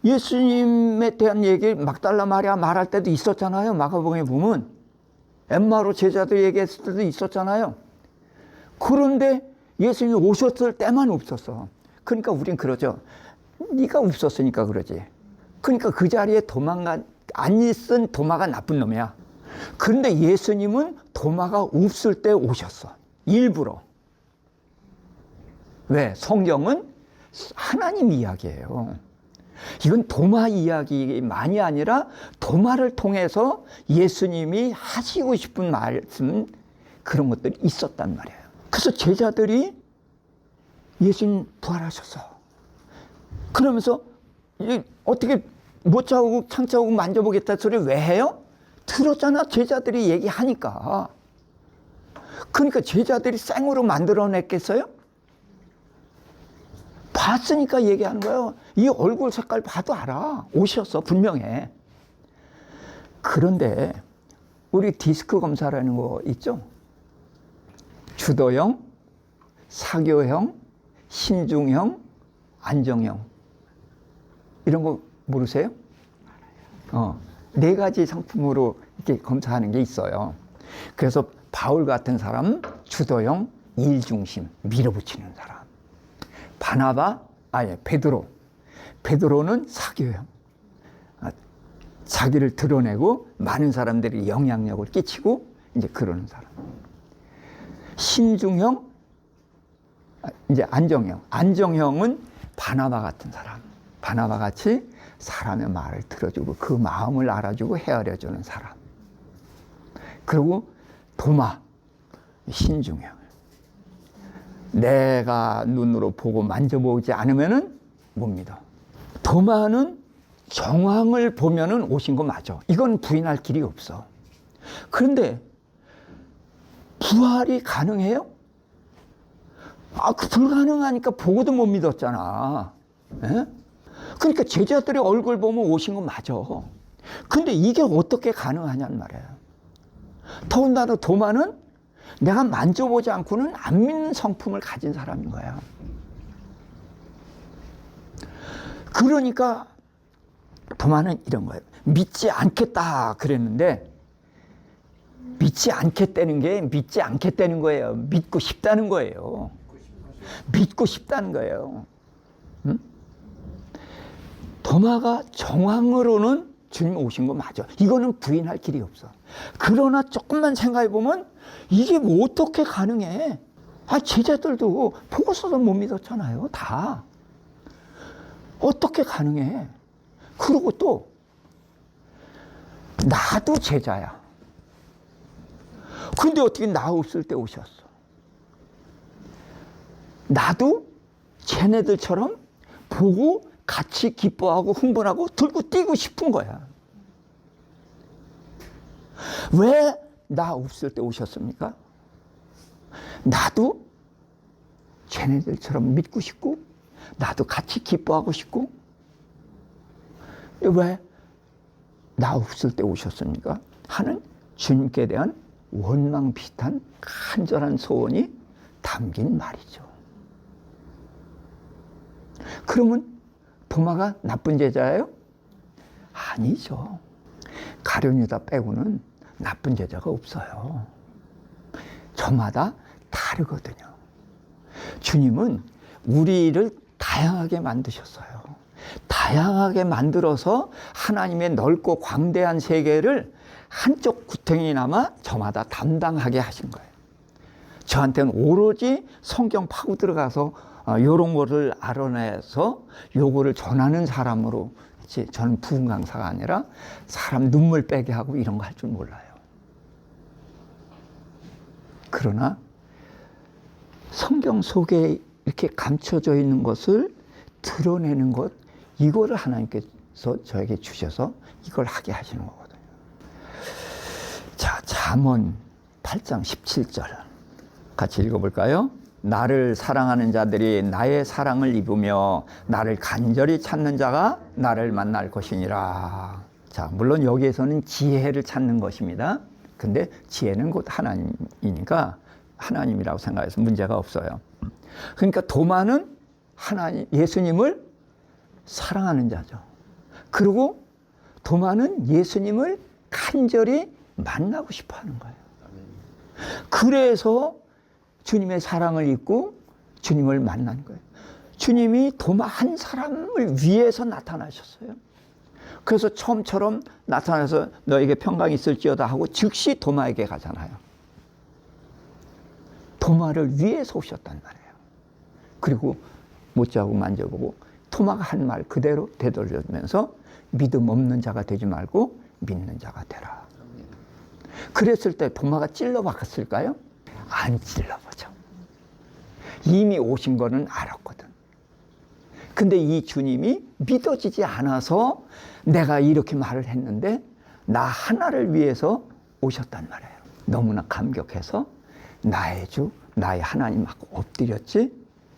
예수님에 대한 얘기 막달라 마리아 말할 때도 있었잖아요. 마가복음에 보면 엠마로 제자들 얘기했을 때도 있었잖아요. 그런데 예수님이 오셨을 때만 없었어. 그러니까 우린 그러죠. 네가 없었으니까 그러지. 그러니까 그 자리에 안 있은 도마가 나쁜 놈이야. 그런데 예수님은 도마가 없을 때 오셨어. 일부러. 왜? 성경은 하나님 이야기예요. 이건 도마 이야기만이 아니라 도마를 통해서 예수님이 하시고 싶은 말씀, 그런 것들이 있었단 말이에요. 그래서 제자들이 예수님 부활하셨어. 그러면서 어떻게 못 자고 창자고 만져보겠다 소리 왜 해요? 들었잖아. 제자들이 얘기하니까. 그러니까 제자들이 생으로 만들어냈겠어요? 봤으니까 얘기하는 거예요. 이 얼굴 색깔 봐도 알아. 오셨어. 분명해. 그런데 우리 디스크 검사라는 거 있죠? 주도형, 사교형, 신중형, 안정형. 이런 거 모르세요? 네 가지 상품으로 이렇게 검사하는 게 있어요. 그래서 바울 같은 사람, 주도형, 일중심, 밀어붙이는 사람. 베드로는 사교형. 자기를 드러내고 많은 사람들이 영향력을 끼치고 이제 그러는 사람. 신중형, 이제 안정형. 안정형은 바나바 같은 사람. 바나바 같이 사람의 말을 들어주고 그 마음을 알아주고 헤아려주는 사람. 그리고 도마, 신중형. 내가 눈으로 보고 만져보지 않으면은 못 믿어. 도마는 정황을 보면은 오신 거 맞아. 이건 부인할 길이 없어. 그런데 부활이 가능해요? 불가능하니까 보고도 못 믿었잖아. 에? 그러니까 제자들의 얼굴 보면 오신 거 맞아. 근데 이게 어떻게 가능하냐는 말이에요. 더군다나 도마는 내가 만져보지 않고는 안 믿는 성품을 가진 사람인 거야. 그러니까 도마는 이런 거예요. 믿지 않겠다 그랬는데 믿지 않겠다는 게 믿지 않겠다는 거예요. 믿고 싶다는 거예요. 믿고 싶다는 거예요. 응? 도마가 정황으로는 주님 오신 거 맞아. 이거는 부인할 길이 없어. 그러나 조금만 생각해 보면 이게 뭐 어떻게 가능해? 제자들도 보고서도 못 믿었잖아요. 다. 어떻게 가능해? 그리고 또 나도 제자야. 근데 어떻게 나 없을 때 오셨어? 나도 쟤네들처럼 보고 같이 기뻐하고 흥분하고 들고 뛰고 싶은 거야. 왜 나 없을 때 오셨습니까? 나도 쟤네들처럼 믿고 싶고 나도 같이 기뻐하고 싶고 왜 나 없을 때 오셨습니까? 하는 주님께 대한 원망 비슷한 간절한 소원이 담긴 말이죠. 그러면 도마가 나쁜 제자예요? 아니죠. 가룟 유다 빼고는 나쁜 제자가 없어요. 저마다 다르거든요. 주님은 우리를 다양하게 만드셨어요. 다양하게 만들어서 하나님의 넓고 광대한 세계를 한쪽 구덩이나마 저마다 담당하게 하신 거예요. 저한테는 오로지 성경 파고 들어가서 이런 거를 알아내서 요거를 전하는 사람으로, 저는 부흥 강사가 아니라 사람 눈물 빼게 하고 이런 거 할 줄 몰라요. 그러나 성경 속에 이렇게 감춰져 있는 것을 드러내는 것, 이거를 하나님께서 저에게 주셔서 이걸 하게 하시는 거거든요. 자, 잠언 8장 17절 같이 읽어볼까요? 나를 사랑하는 자들이 나의 사랑을 입으며 나를 간절히 찾는 자가 나를 만날 것이니라. 자, 물론 여기에서는 지혜를 찾는 것입니다. 근데 지혜는 곧 하나님이니까 하나님이라고 생각해서 문제가 없어요. 그러니까 도마는 하나님, 예수님을 사랑하는 자죠. 그리고 도마는 예수님을 간절히 만나고 싶어 하는 거예요. 그래서 주님의 사랑을 입고 주님을 만난 거예요. 주님이 도마 한 사람을 위해서 나타나셨어요. 그래서 처음처럼 나타나서 너에게 평강이 있을지어다 하고 즉시 도마에게 가잖아요. 도마를 위해서 오셨단 말이에요. 그리고 못자고 만져보고 도마가 한 말 그대로 되돌려주면서 믿음 없는 자가 되지 말고 믿는 자가 되라. 그랬을 때 도마가 찔러박았을까요? 안 찔러보죠. 이미 오신 거는 알았거든. 근데 이 주님이 믿어지지 않아서 내가 이렇게 말을 했는데 나 하나를 위해서 오셨단 말이에요. 너무나 감격해서 나의 주, 나의 하나님 하고 엎드렸지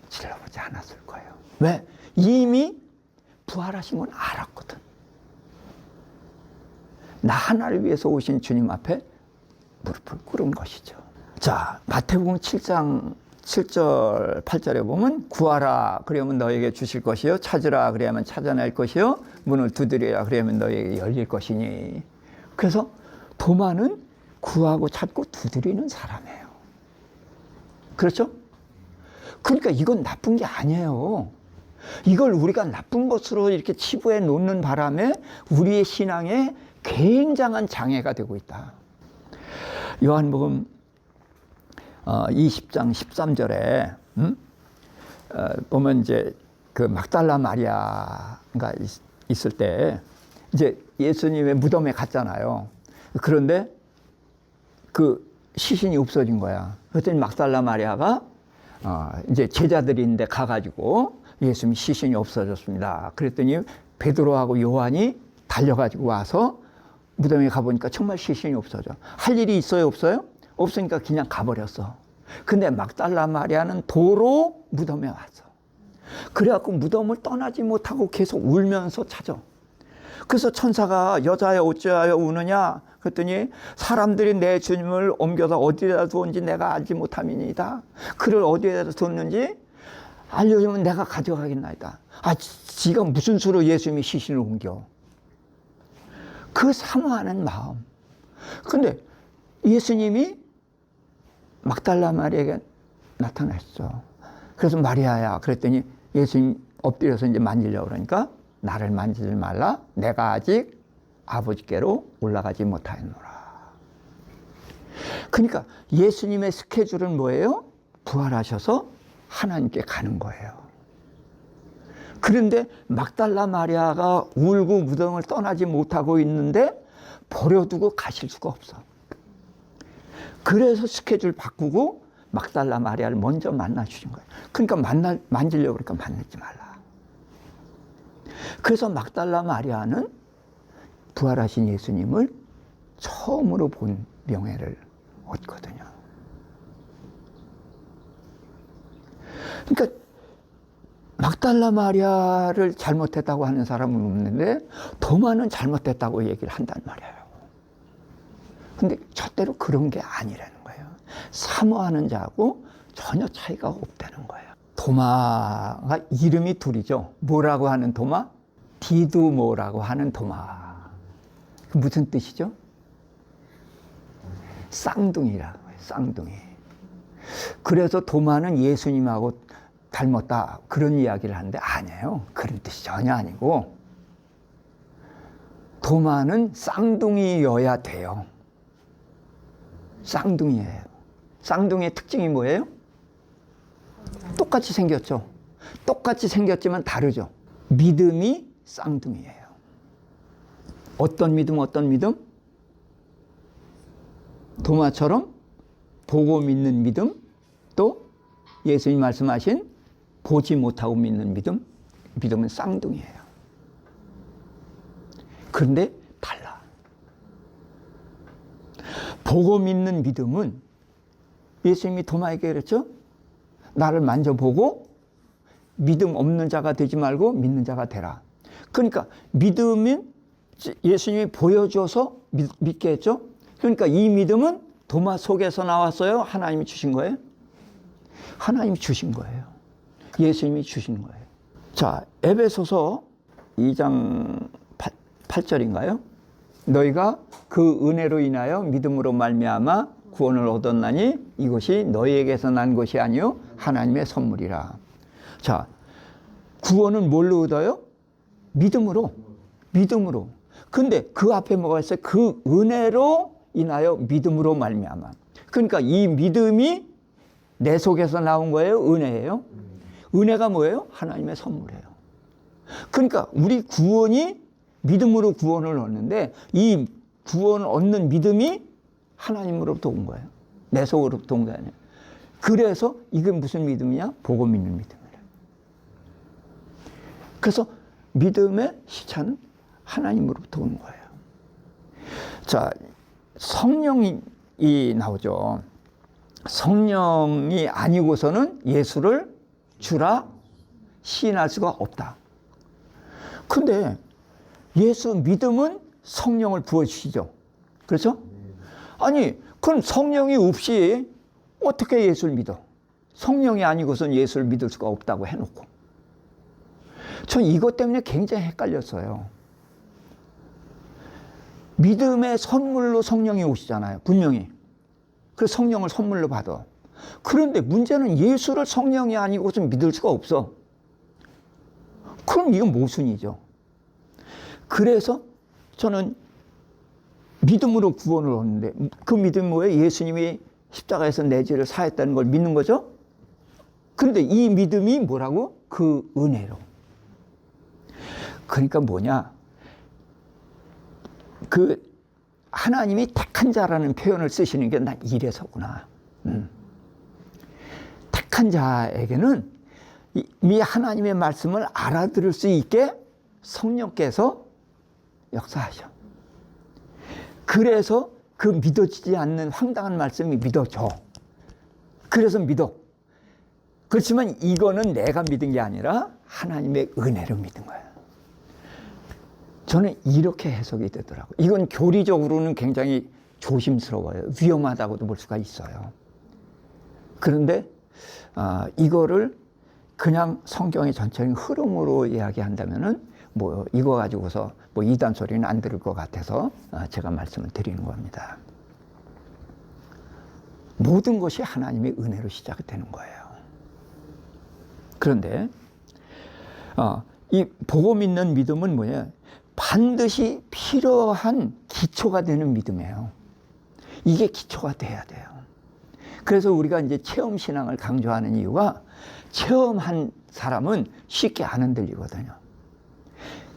찔러보지 않았을 거예요. 왜? 이미 부활하신 건 알았거든. 나 하나를 위해서 오신 주님 앞에 무릎을 꿇은 것이죠. 자, 마태복음 7장 7절 8절에 보면 구하라 그러면 너에게 주실 것이요, 찾으라 그러면 찾아낼 것이요, 문을 두드리라 그러면 너에게 열릴 것이니. 그래서 도마는 구하고 찾고 두드리는 사람이에요. 그렇죠? 그러니까 이건 나쁜 게 아니에요. 이걸 우리가 나쁜 것으로 이렇게 치부해 놓는 바람에 우리의 신앙에 굉장한 장애가 되고 있다. 요한복음 20장 13절에 보면 이제 그 막달라 마리아가 있을 때 이제 예수님의 무덤에 갔잖아요. 그런데 그 시신이 없어진 거야. 그랬더니 막달라 마리아가 이제 제자들인데 가가지고 예수님 시신이 없어졌습니다. 그랬더니 베드로하고 요한이 달려가지고 와서 무덤에 가보니까 정말 시신이 없어져. 할 일이 있어요, 없어요? 없으니까 그냥 가버렸어. 근데 막달라 마리아는 도로 무덤에 왔어. 그래갖고 무덤을 떠나지 못하고 계속 울면서 찾아. 그래서 천사가 여자여 어찌하여 우느냐? 그랬더니 사람들이 내 주님을 옮겨서 어디에다 두었는지 내가 알지 못함이니이다. 그를 어디에다 뒀는지 알려주면 내가 가져가겠나이다. 아, 지가 무슨 수로 예수님이 시신을 옮겨? 그 사모하는 마음. 근데 예수님이 막달라 마리아에게 나타났어. 그래서 마리아야 그랬더니 예수님 엎드려서 이제 만지려고 그러니까 나를 만지지 말라. 내가 아직 아버지께로 올라가지 못하였노라. 그러니까 예수님의 스케줄은 뭐예요? 부활하셔서 하나님께 가는 거예요. 그런데 막달라 마리아가 울고 무덤을 떠나지 못하고 있는데 버려두고 가실 수가 없어. 그래서 스케줄 바꾸고 막달라 마리아를 먼저 만나 주신 거예요. 그러니까 만지려고 그러니까 만나지 말라. 그래서 막달라 마리아는 부활하신 예수님을 처음으로 본 명예를 얻거든요. 그러니까 막달라 마리아를 잘못했다고 하는 사람은 없는데 도마는 잘못됐다고 얘기를 한단 말이에요. 근데 절대로 그런 게 아니라는 거예요. 사모하는 자하고 전혀 차이가 없다는 거예요. 도마가 이름이 둘이죠. 뭐라고 하는 도마? 디두모라고 하는 도마. 그 무슨 뜻이죠? 쌍둥이라고 해요. 쌍둥이. 그래서 도마는 예수님하고 닮았다 그런 이야기를 하는데 아니에요. 그런 뜻이 전혀 아니고 도마는 쌍둥이여야 돼요. 쌍둥이예요. 쌍둥이의 특징이 뭐예요? 똑같이 생겼죠. 똑같이 생겼지만 다르죠. 믿음이 쌍둥이예요. 어떤 믿음, 어떤 믿음? 도마처럼 보고 믿는 믿음, 또 예수님 말씀하신 보지 못하고 믿는 믿음, 믿음은 쌍둥이에요. 그런데 달라. 보고 믿는 믿음은 예수님이 도마에게 그랬죠? 나를 만져보고 믿음 없는 자가 되지 말고 믿는 자가 되라. 그러니까 믿음은 예수님이 보여줘서 믿게 했죠? 그러니까 이 믿음은 도마 속에서 나왔어요? 하나님이 주신 거예요? 하나님이 주신 거예요. 예수님이 주신 거예요. 자, 에베소서 2장 8절인가요? 너희가 그 은혜로 인하여 믿음으로 말미암아 구원을 얻었나니 이것이 너희에게서 난 것이 아니요 하나님의 선물이라. 자, 구원은 뭘로 얻어요? 믿음으로. 믿음으로. 근데 그 앞에 뭐가 있어요? 그 은혜로 인하여 믿음으로 말미암아. 그러니까 이 믿음이 내 속에서 나온 거예요? 은혜예요? 은혜가 뭐예요? 하나님의 선물이에요. 그러니까 우리 구원이 믿음으로 구원을 얻는데 이 구원을 얻는 믿음이 하나님으로부터 온 거예요. 내 속으로부터 온 게 아니에요. 그래서 이게 무슨 믿음이냐? 보고 믿는 믿음이에요. 그래서 믿음의 시차는 하나님으로부터 오는 거예요. 자, 성령이 나오죠. 성령이 아니고서는 예수를 주라 시인할 수가 없다. 근데 예수 믿음은 성령을 부어주시죠. 그렇죠? 아니, 그럼 성령이 없이 어떻게 예수를 믿어? 성령이 아니고서는 예수를 믿을 수가 없다고 해놓고. 전 이것 때문에 굉장히 헷갈렸어요. 믿음의 선물로 성령이 오시잖아요. 분명히. 그래서 성령을 선물로 받아. 그런데 문제는 예수를 성령이 아니고서 믿을 수가 없어. 그럼 이건 모순이죠. 그래서 저는 믿음으로 구원을 얻는데 그 믿음이 뭐예요? 예수님이 십자가에서 내 죄를 사했다는 걸 믿는 거죠. 그런데 이 믿음이 뭐라고? 그 은혜로. 그러니까 뭐냐? 그 하나님이 택한 자라는 표현을 쓰시는 게 난 이래서구나. 택한 자에게는 이 하나님의 말씀을 알아들을 수 있게 성령께서 역사하셔. 그래서 그 믿어지지 않는 황당한 말씀이 믿어져. 그래서 믿어. 그렇지만 이거는 내가 믿은 게 아니라 하나님의 은혜로 믿은 거야. 저는 이렇게 해석이 되더라고요. 이건 교리적으로는 굉장히 조심스러워요. 위험하다고도 볼 수가 있어요. 그런데 이거를 그냥 성경의 전체적인 흐름으로 이야기한다면은 뭐 이거 가지고서 뭐 이단 소리는 안 들을 것 같아서 제가 말씀을 드리는 겁니다. 모든 것이 하나님의 은혜로 시작이 되는 거예요. 그런데 이 보고 믿는 믿음은 뭐예요? 반드시 필요한 기초가 되는 믿음이에요. 이게 기초가 돼야 돼요. 그래서 우리가 이제 체험 신앙을 강조하는 이유가 체험한 사람은 쉽게 안 흔들리거든요.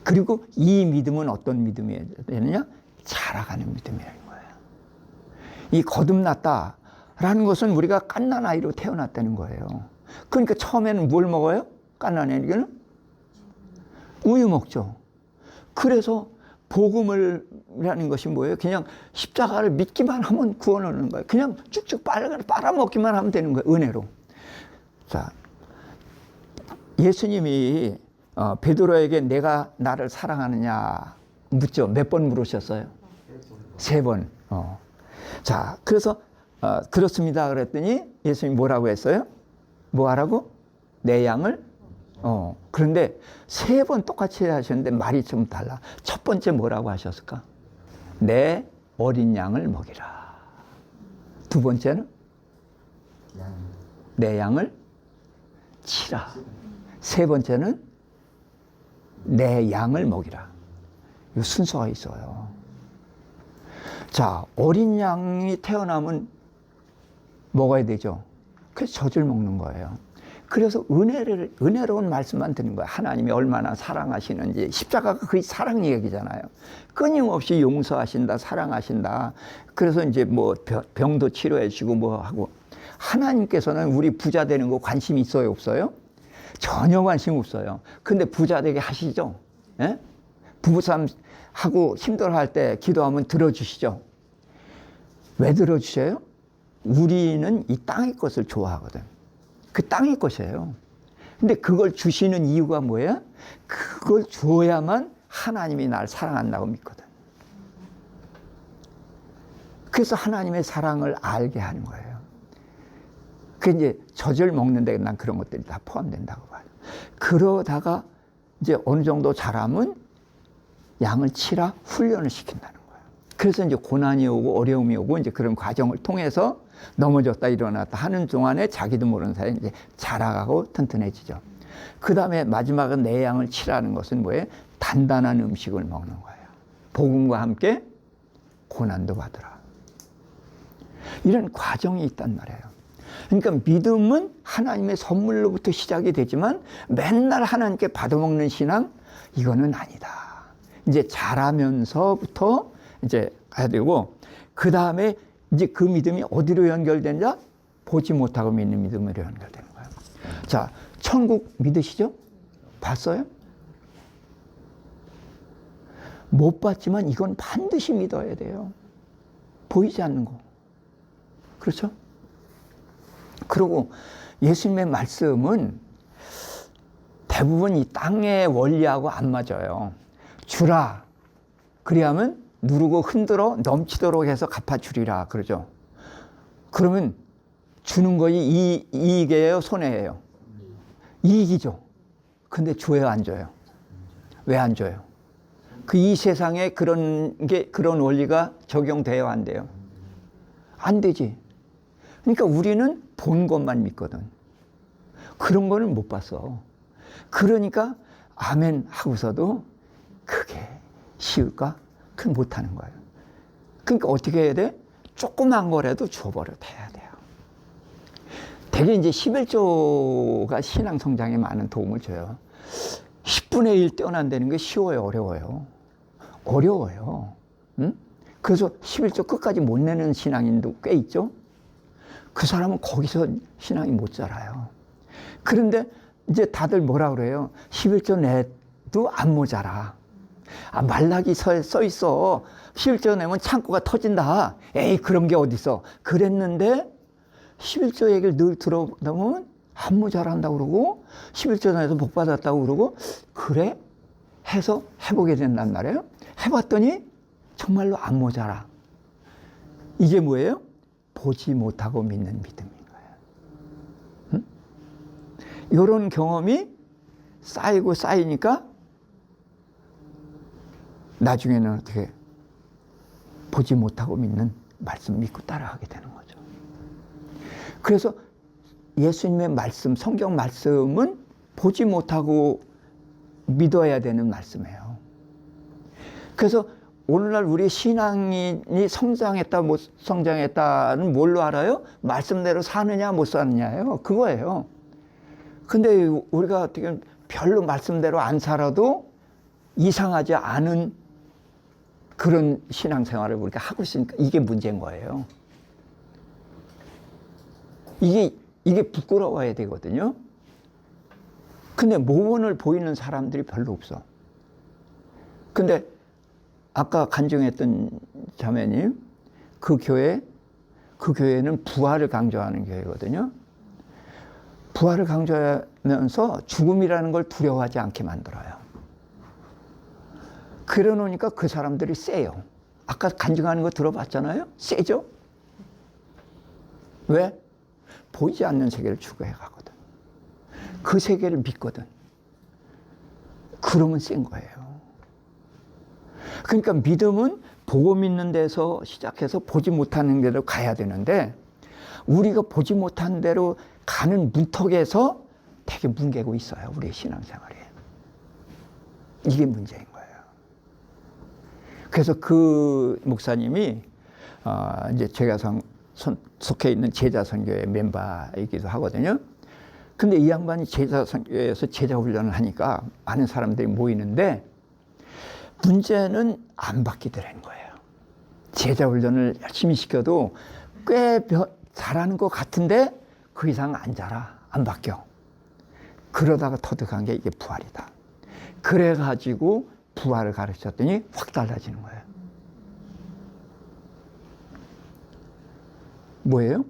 그리고 이 믿음은 어떤 믿음이 되느냐? 자라가는 믿음이라는 거예요. 이 거듭났다라는 것은 우리가 갓난 아이로 태어났다는 거예요. 그러니까 처음에는 뭘 먹어요? 갓난 아이에게는 우유 먹죠. 그래서 복음이라는 것이 뭐예요? 그냥 십자가를 믿기만 하면 구원을 얻는 거예요. 그냥 쭉쭉 빨아먹기만 하면 되는 거예요. 은혜로. 자, 예수님이 베드로에게 내가 나를 사랑하느냐 묻죠. 몇 번 물으셨어요? 3번. 자, 그래서 그렇습니다 그랬더니 예수님이 뭐라고 했어요? 뭐 하라고? 내 양을? 그런데 3번 똑같이 하셨는데 말이 좀 달라. 첫 번째 뭐라고 하셨을까? 내 어린 양을 먹이라. 두 번째는? 내 양을 치라. 세 번째는 내 양을 먹이라. 이 순서가 있어요. 자, 어린 양이 태어나면 먹어야 되죠. 그래서 젖을 먹는 거예요. 그래서 은혜로운 말씀만 듣는 거예요. 하나님이 얼마나 사랑하시는지. 십자가가 거의 사랑 얘기잖아요. 끊임없이 용서하신다, 사랑하신다. 그래서 이제 뭐 병도 치료해 주고 뭐 하고. 하나님께서는 우리 부자 되는 거 관심 있어요, 없어요? 전혀 관심 없어요. 근데 부자 되게 하시죠? 예? 부부싸움 하고 힘들어할 때 기도하면 들어주시죠? 왜 들어주셔요? 우리는 이 땅의 것을 좋아하거든. 그 땅의 것이에요. 근데 그걸 주시는 이유가 뭐예요? 그걸 줘야만 하나님이 날 사랑한다고 믿거든. 그래서 하나님의 사랑을 알게 하는 거예요. 그 이제 젖을 먹는데 난 그런 것들이 다 포함된다고 봐요. 그러다가 이제 어느 정도 자라면 양을 치라 훈련을 시킨다는 거예요. 그래서 이제 고난이 오고 어려움이 오고 이제 그런 과정을 통해서 넘어졌다 일어났다 하는 동안에 자기도 모르는 사이에 이제 자라가고 튼튼해지죠. 그 다음에 마지막은 내 양을 치라는 것은 뭐예요? 단단한 음식을 먹는 거예요. 복음과 함께 고난도 받으라. 이런 과정이 있단 말이에요. 그러니까 믿음은 하나님의 선물로부터 시작이 되지만 맨날 하나님께 받아먹는 신앙, 이거는 아니다. 이제 자라면서부터 이제 가야 되고, 그 다음에 이제 그 믿음이 어디로 연결되냐? 보지 못하고 믿는 믿음으로 연결되는 거예요. 자, 천국 믿으시죠? 봤어요? 못 봤지만 이건 반드시 믿어야 돼요. 보이지 않는 거. 그렇죠? 그리고 예수님의 말씀은 대부분 이 땅의 원리하고 안 맞아요. 주라. 그리하면 누르고 흔들어 넘치도록 해서 갚아주리라. 그러죠. 그러면 주는 거이 이익이에요? 손해예요? 이익이죠. 근데 줘요? 안 줘요? 왜 안 줘요? 그 이 세상에 그런 원리가 적용돼요? 안 돼요? 안 되지. 그러니까 우리는 본 것만 믿거든. 그런 거는 못 봤어. 그러니까 아멘 하고서도 그게 쉬울까? 그건 못하는 거예요. 그러니까 어떻게 해야 돼? 조그만 거라도 줘버려 돼야 돼요. 되게 이제 11조가 신앙 성장에 많은 도움을 줘요. 10분의 1 떼어난다는 게 쉬워요? 어려워요? 어려워요. 응? 그래서 11조 끝까지 못 내는 신앙인도 꽤 있죠? 그 사람은 거기서 신앙이 못 자라요. 그런데 이제 다들 뭐라 그래요? 11조 내도 안 모자라. 말라기 써 있어. 11조 내면 창고가 터진다. 에이, 그런 게 어딨어. 그랬는데 11조 얘기를 늘 들어보면 안 모자란다고 그러고 11조 내서 복 받았다고 그러고 그래? 해서 해보게 된단 말이에요. 해봤더니 정말로 안 모자라. 이게 뭐예요? 보지 못하고 믿는 믿음인 거예요. 응? 이런 경험이 쌓이고 쌓이니까 나중에는 어떻게 보지 못하고 믿는 말씀 믿고 따라가게 되는 거죠. 그래서 예수님의 말씀, 성경 말씀은 보지 못하고 믿어야 되는 말씀이에요. 그래서 오늘날 우리 신앙이 성장했다 못 성장했다는 뭘로 알아요? 말씀대로 사느냐 못 사느냐예요. 그거예요. 근데 우리가 어떻게 별로 말씀대로 안 살아도 이상하지 않은 그런 신앙생활을 우리가 하고 있으니까 이게 문제인 거예요. 이게 부끄러워야 되거든요. 근데 모본을 보이는 사람들이 별로 없어. 근데 아까 간증했던 자매님, 그 교회는 부활을 강조하는 교회거든요. 부활을 강조하면서 죽음이라는 걸 두려워하지 않게 만들어요. 그래 놓으니까 그 사람들이 세요. 아까 간증하는 거 들어봤잖아요. 세죠? 왜? 보이지 않는 세계를 추구해 가거든. 그 세계를 믿거든. 그러면 센 거예요. 그러니까 믿음은 보고 믿는 데서 시작해서 보지 못하는 데로 가야 되는데, 우리가 보지 못한 데로 가는 문턱에서 되게 뭉개고 있어요. 우리의 신앙생활이. 이게 문제인 거예요. 그래서 그 목사님이 이제 제가 속해 있는 제자선교회 멤버이기도 하거든요. 근데 이 양반이 제자선교회에서 제자훈련을 하니까 많은 사람들이 모이는데, 문제는 안 바뀌더라는 거예요. 제자훈련을 열심히 시켜도 꽤 잘하는 것 같은데 그 이상 안 자라, 안 바뀌어. 그러다가 터득한 게 이게 부활이다. 그래가지고 부활을 가르쳤더니 확 달라지는 거예요. 뭐예요?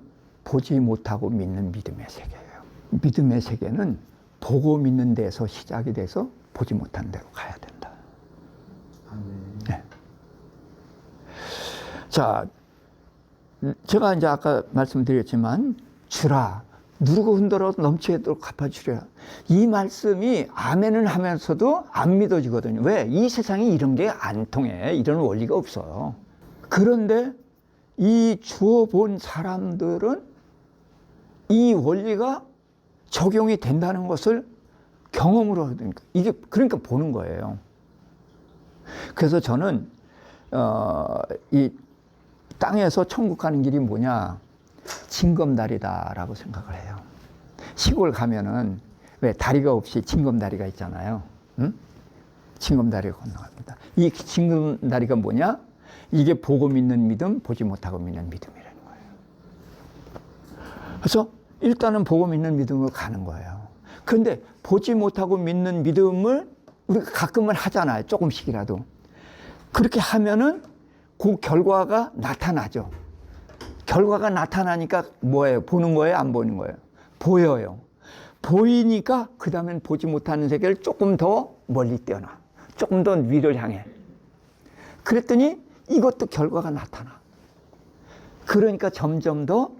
보지 못하고 믿는 믿음의 세계예요. 믿음의 세계는 보고 믿는 데서 시작이 돼서 보지 못한 데로 가야 된다. 네. 자, 제가 이제 아까 말씀드렸지만, 주라, 누르고 흔들어도 넘치도록 갚아주랴. 이 말씀이 아멘을 하면서도 안 믿어지거든요. 왜? 이 세상에 이런 게 안 통해. 이런 원리가 없어요. 그런데 이 주어 본 사람들은 이 원리가 적용이 된다는 것을 경험으로 하니까, 이게 그러니까 보는 거예요. 그래서 저는 이 땅에서 천국 가는 길이 뭐냐? 징검다리다라고 생각을 해요. 시골 가면은 왜 다리가 없이 징검다리가 있잖아요. 응? 징검다리가 건너갑니다. 이 징검다리가 뭐냐? 이게 보고 믿는 믿음, 보지 못하고 믿는 믿음이라는 거예요. 그래서 일단은 보고 믿는 믿음으로 가는 거예요. 그런데 보지 못하고 믿는 믿음을 우리가 가끔은 하잖아요. 조금씩이라도. 그렇게 하면은 그 결과가 나타나죠. 결과가 나타나니까 뭐예요? 보는 거예요? 안 보는 거예요? 보여요. 보이니까 그 다음엔 보지 못하는 세계를 조금 더 멀리 떼어놔. 조금 더 위를 향해. 그랬더니 이것도 결과가 나타나. 그러니까 점점 더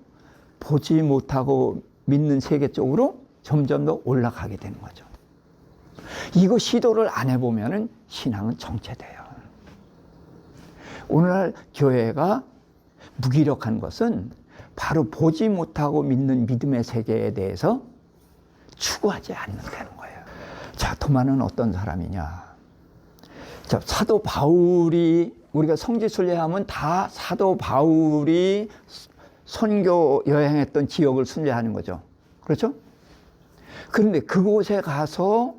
보지 못하고 믿는 세계 쪽으로 점점 더 올라가게 되는 거죠. 이거 시도를 안 해보면은 신앙은 정체돼요. 오늘날 교회가 무기력한 것은 바로 보지 못하고 믿는 믿음의 세계에 대해서 추구하지 않는다는 거예요. 자, 도마는 어떤 사람이냐? 자, 사도 바울이, 우리가 성지순례하면 다 사도 바울이 선교 여행했던 지역을 순례하는 거죠. 그렇죠? 그런데 그곳에 가서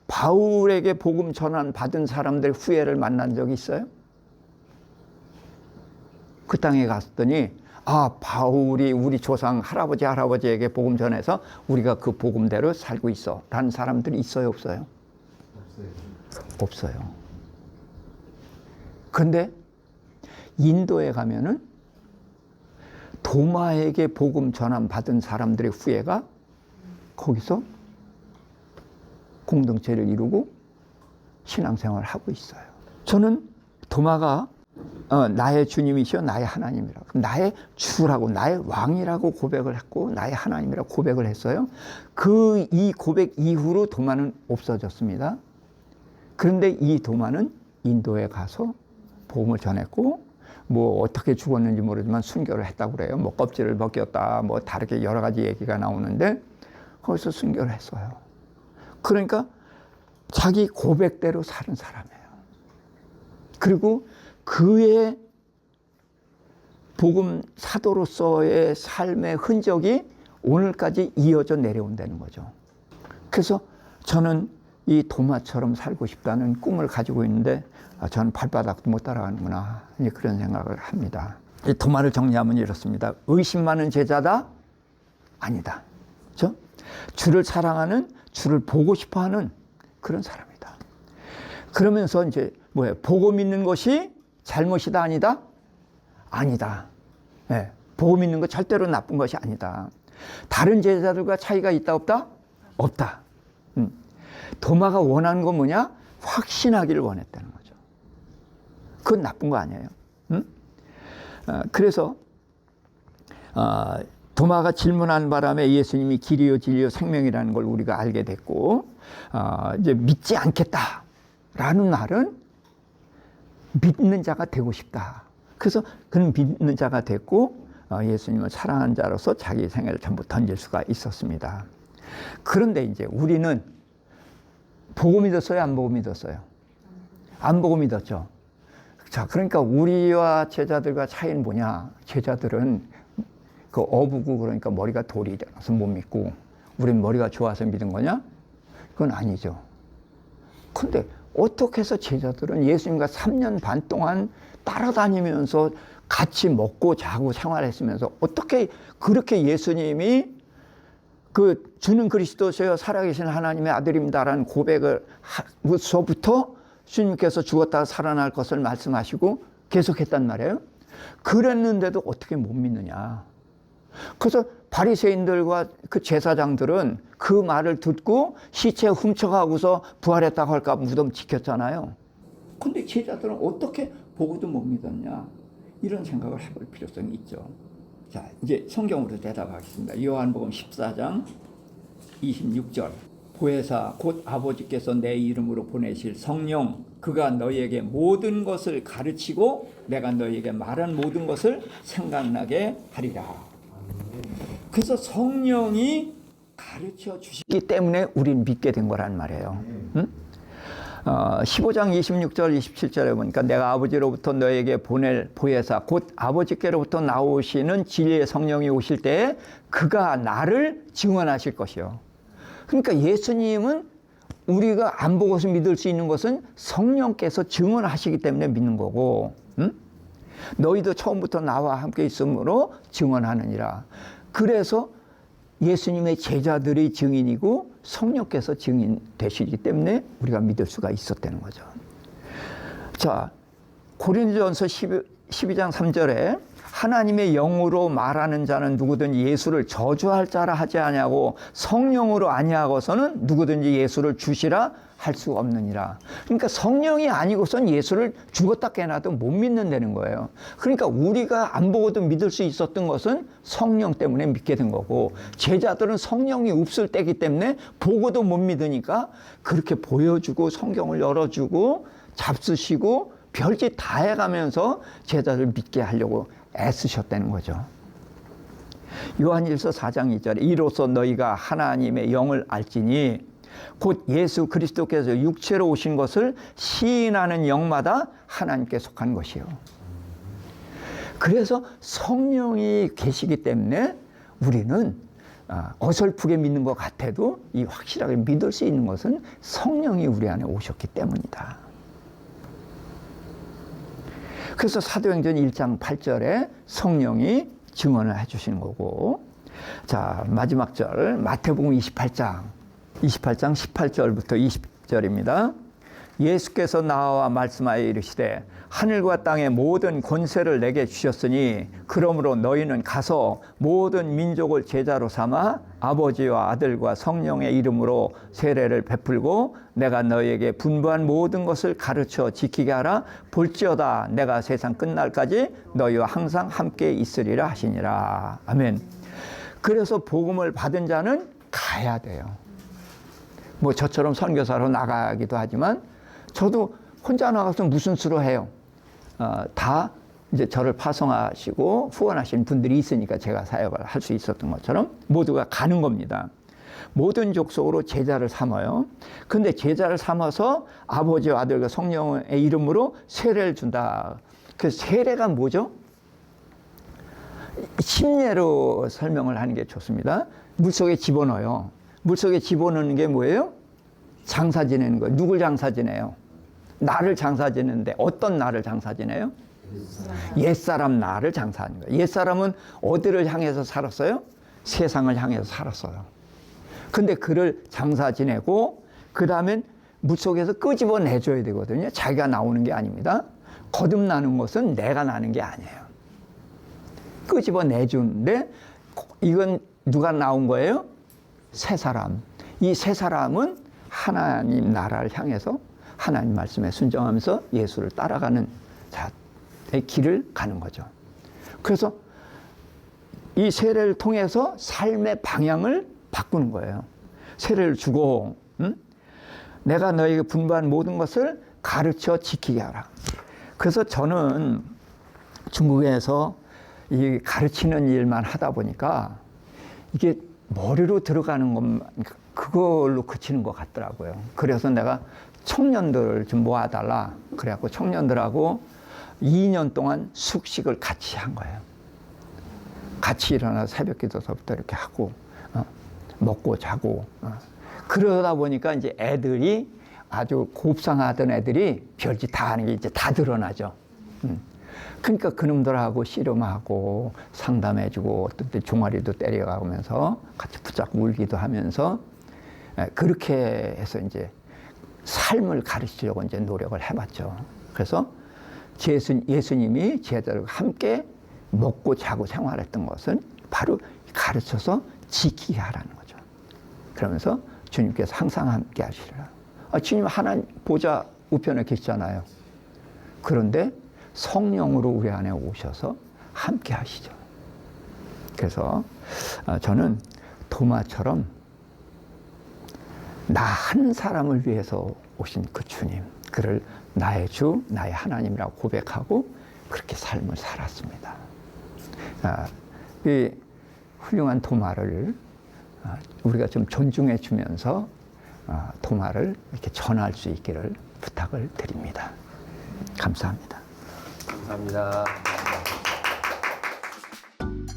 바울에게 복음 전환 받은 사람들의 후예를 만난 적이 있어요? 그 땅에 갔더니, 아, 바울이 우리 조상 할아버지 할아버지에게 복음 전해서 우리가 그 복음대로 살고 있어 라는 사람들이 있어요, 없어요? 없어요. 그런데 인도에 가면은 도마에게 복음 전환 받은 사람들의 후예가 거기서 공동체를 이루고 신앙생활을 하고 있어요. 저는 도마가 나의 주님이시여 나의 하나님이라고, 나의 주라고, 나의 왕이라고 고백을 했고, 나의 하나님이라고 고백을 했어요. 이 고백 이후로 도마는 없어졌습니다. 그런데 이 도마는 인도에 가서 복음을 전했고, 뭐 어떻게 죽었는지 모르지만 순교를 했다고 그래요. 뭐 껍질을 벗겼다, 뭐 다르게 여러 가지 얘기가 나오는데 거기서 순교를 했어요. 그러니까 자기 고백대로 사는 사람이에요. 그리고 그의 복음 사도로서의 삶의 흔적이 오늘까지 이어져 내려온다는 거죠. 그래서 저는 이 도마처럼 살고 싶다는 꿈을 가지고 있는데, 저는 발바닥도 못 따라가는구나, 그런 생각을 합니다. 이 도마를 정리하면 이렇습니다. 의심 많은 제자다? 아니다. 그렇죠? 주를 사랑하는, 주를 보고 싶어하는 그런 사람이다. 그러면서 이제 뭐예요? 보고 믿는 것이 잘못이다, 아니다? 아니다. 네, 보고 믿는 거 절대로 나쁜 것이 아니다. 다른 제자들과 차이가 있다 없다? 없다. 도마가 원하는 건 뭐냐? 확신하기를 원했다는 거죠. 그건 나쁜 거 아니에요. 그래서 도마가 질문한 바람에 예수님이 길이요 진리요 생명이라는 걸 우리가 알게 됐고, 이제 믿지 않겠다라는 말은 믿는 자가 되고 싶다. 그래서 그는 믿는 자가 됐고 예수님을 사랑한 자로서 자기 생애를 전부 던질 수가 있었습니다. 그런데 이제 우리는 보고 믿었어요? 안 보고 믿었어요? 안 보고 믿었죠. 자, 그러니까 우리와 제자들과 차이는 뭐냐? 제자들은 그 어부고 그러니까 머리가 돌이라서 못 믿고, 우린 머리가 좋아서 믿은 거냐? 그건 아니죠. 근데 어떻게 해서 제자들은 예수님과 3년 반 동안 따라다니면서 같이 먹고 자고 생활했으면서 어떻게 그렇게 예수님이 그 주는 그리스도시여 살아계신 하나님의 아들입니다라는 고백을 하고서부터 주님께서 죽었다가 살아날 것을 말씀하시고 계속했단 말이에요. 그랬는데도 어떻게 못 믿느냐. 그래서 바리새인들과 그 제사장들은 그 말을 듣고 시체 훔쳐가고서 부활했다고 할까 무덤 지켰잖아요. 근데 제자들은 어떻게 보고도 못 믿었냐. 이런 생각을 해볼 필요성이 있죠. 자, 이제 성경으로 대답하겠습니다. 요한복음 14장 26절. 보혜사 곧 아버지께서 내 이름으로 보내실 성령, 그가 너희에게 모든 것을 가르치고 내가 너희에게 말한 모든 것을 생각나게 하리라. 그래서 성령이 가르쳐 주시기 때문에 우린 믿게 된 거란 말이에요. 15장 26절 27절에 보니까 내가 아버지로부터 너에게 보낼 보혜사 곧 아버지께로부터 나오시는 진리의 성령이 오실 때에 그가 나를 증언하실 것이요. 그러니까 예수님은 우리가 안 보고서 믿을 수 있는 것은 성령께서 증언하시기 때문에 믿는 거고, 너희도 처음부터 나와 함께 있으므로 증언하느니라. 그래서 예수님의 제자들이 증인이고 성령께서 증인 되시기 때문에 우리가 믿을 수가 있었다는 거죠. 자, 고린도전서 12장 3절에 하나님의 영으로 말하는 자는 누구든지 예수를 저주할 자라 하지 아니하고 성령으로 아니하고서는 누구든지 예수를 주시라 할 수 없느니라. 그러니까 성령이 아니고선 예수를 죽었다 깨나도 못 믿는다는 거예요. 그러니까 우리가 안 보고도 믿을 수 있었던 것은 성령 때문에 믿게 된 거고, 제자들은 성령이 없을 때이기 때문에 보고도 못 믿으니까 그렇게 보여주고 성경을 열어주고 잡수시고 별짓 다 해가면서 제자를 믿게 하려고 애쓰셨다는 거죠. 요한일서 4장 2절에 이로써 너희가 하나님의 영을 알지니 곧 예수 그리스도께서 육체로 오신 것을 시인하는 영마다 하나님께 속한 것이요. 그래서 성령이 계시기 때문에 우리는 어설프게 믿는 것 같아도 이 확실하게 믿을 수 있는 것은 성령이 우리 안에 오셨기 때문이다. 그래서 사도행전 1장 8절에 성령이 증언을 해주시는 거고, 자, 마지막 절 마태복음 28장 18절부터 20절입니다. 예수께서 나와 말씀하여 이르시되 하늘과 땅의 모든 권세를 내게 주셨으니 그러므로 너희는 가서 모든 민족을 제자로 삼아 아버지와 아들과 성령의 이름으로 세례를 베풀고 내가 너희에게 분부한 모든 것을 가르쳐 지키게 하라. 볼지어다 내가 세상 끝날까지 너희와 항상 함께 있으리라 하시니라. 아멘. 그래서 복음을 받은 자는 가야 돼요. 뭐 저처럼 선교사로 나가기도 하지만 저도 혼자 나가서 무슨 수로 해요. 다 이제 저를 파송하시고 후원하시는 분들이 있으니까 제가 사역을 할 수 있었던 것처럼 모두가 가는 겁니다. 모든 족속으로 제자를 삼아요. 근데 제자를 삼아서 아버지와 아들과 성령의 이름으로 세례를 준다. 그 세례가 뭐죠? 침례로 설명을 하는 게 좋습니다. 물속에 집어넣어요. 물속에 집어넣는 게 뭐예요? 장사 지내는 거예요. 누굴 장사 지내요? 나를 장사 지내는데 어떤 나를 장사 지내요? 옛사람 나를 장사하는 거예요. 옛사람은 어디를 향해서 살았어요? 세상을 향해서 살았어요. 근데 그를 장사 지내고 그 다음엔 물속에서 끄집어내줘야 되거든요. 자기가 나오는 게 아닙니다. 거듭나는 것은 내가 나는 게 아니에요. 끄집어내주는데 이건 누가 나온 거예요? 세 사람. 이 세 사람은 하나님 나라를 향해서 하나님 말씀에 순종하면서 예수를 따라가는 길을 가는 거죠. 그래서 이 세례를 통해서 삶의 방향을 바꾸는 거예요. 세례를 주고 내가 너에게 분부한 모든 것을 가르쳐 지키게 하라. 그래서 저는 중국에서 이 가르치는 일만 하다 보니까 이게 머리로 들어가는 것만 그걸로 그치는 것 같더라고요. 그래서 내가 청년들을 좀 모아달라. 그래갖고 청년들하고 2년 동안 숙식을 같이 한 거예요. 같이 일어나서 새벽 기도서부터 이렇게 하고 먹고 자고 그러다 보니까 이제 애들이 아주 곱상하던 애들이 별짓 다 하는 게 이제 다 드러나죠. 그러니까 그놈들하고 씨름하고 상담해주고 어떤 때 종아리도 때려가면서 같이 붙잡고 울기도 하면서 그렇게 해서 이제 삶을 가르치려고 이제 노력을 해봤죠. 그래서 예수님이 제자들과 함께 먹고 자고 생활했던 것은 바로 가르쳐서 지키게 하라는 거죠. 그러면서 주님께서 항상 함께 하시리라. 주님 하나님 보좌 우편에 계시잖아요. 그런데 성령으로 우리 안에 오셔서 함께 하시죠. 그래서 저는 도마처럼 나 한 사람을 위해서 오신 그 주님, 그를 나의 주, 나의 하나님이라고 고백하고 그렇게 삶을 살았습니다. 이 훌륭한 도마를 우리가 좀 존중해 주면서 도마를 이렇게 전할 수 있기를 부탁을 드립니다. 감사합니다. 감사합니다.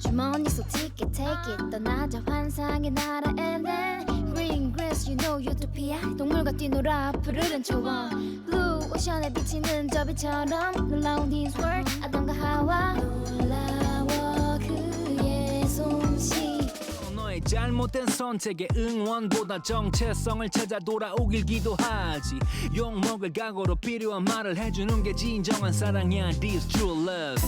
주머니 속 ticket take it 떠나자 환상의 나라에는 Green grass you know utopia 동물과 뛰놀아 푸르른 초원 Blue 오션에 비치는 저 빛처럼 놀라운 his world 아담과 하와 놀라워 그의 솜씨 너의 잘못된 선택에 응원보다 정체성을 찾아 돌아오길 기도하지 욕먹을 각오로 필요한 말을 해주는 게 진정한 사랑이야 This true love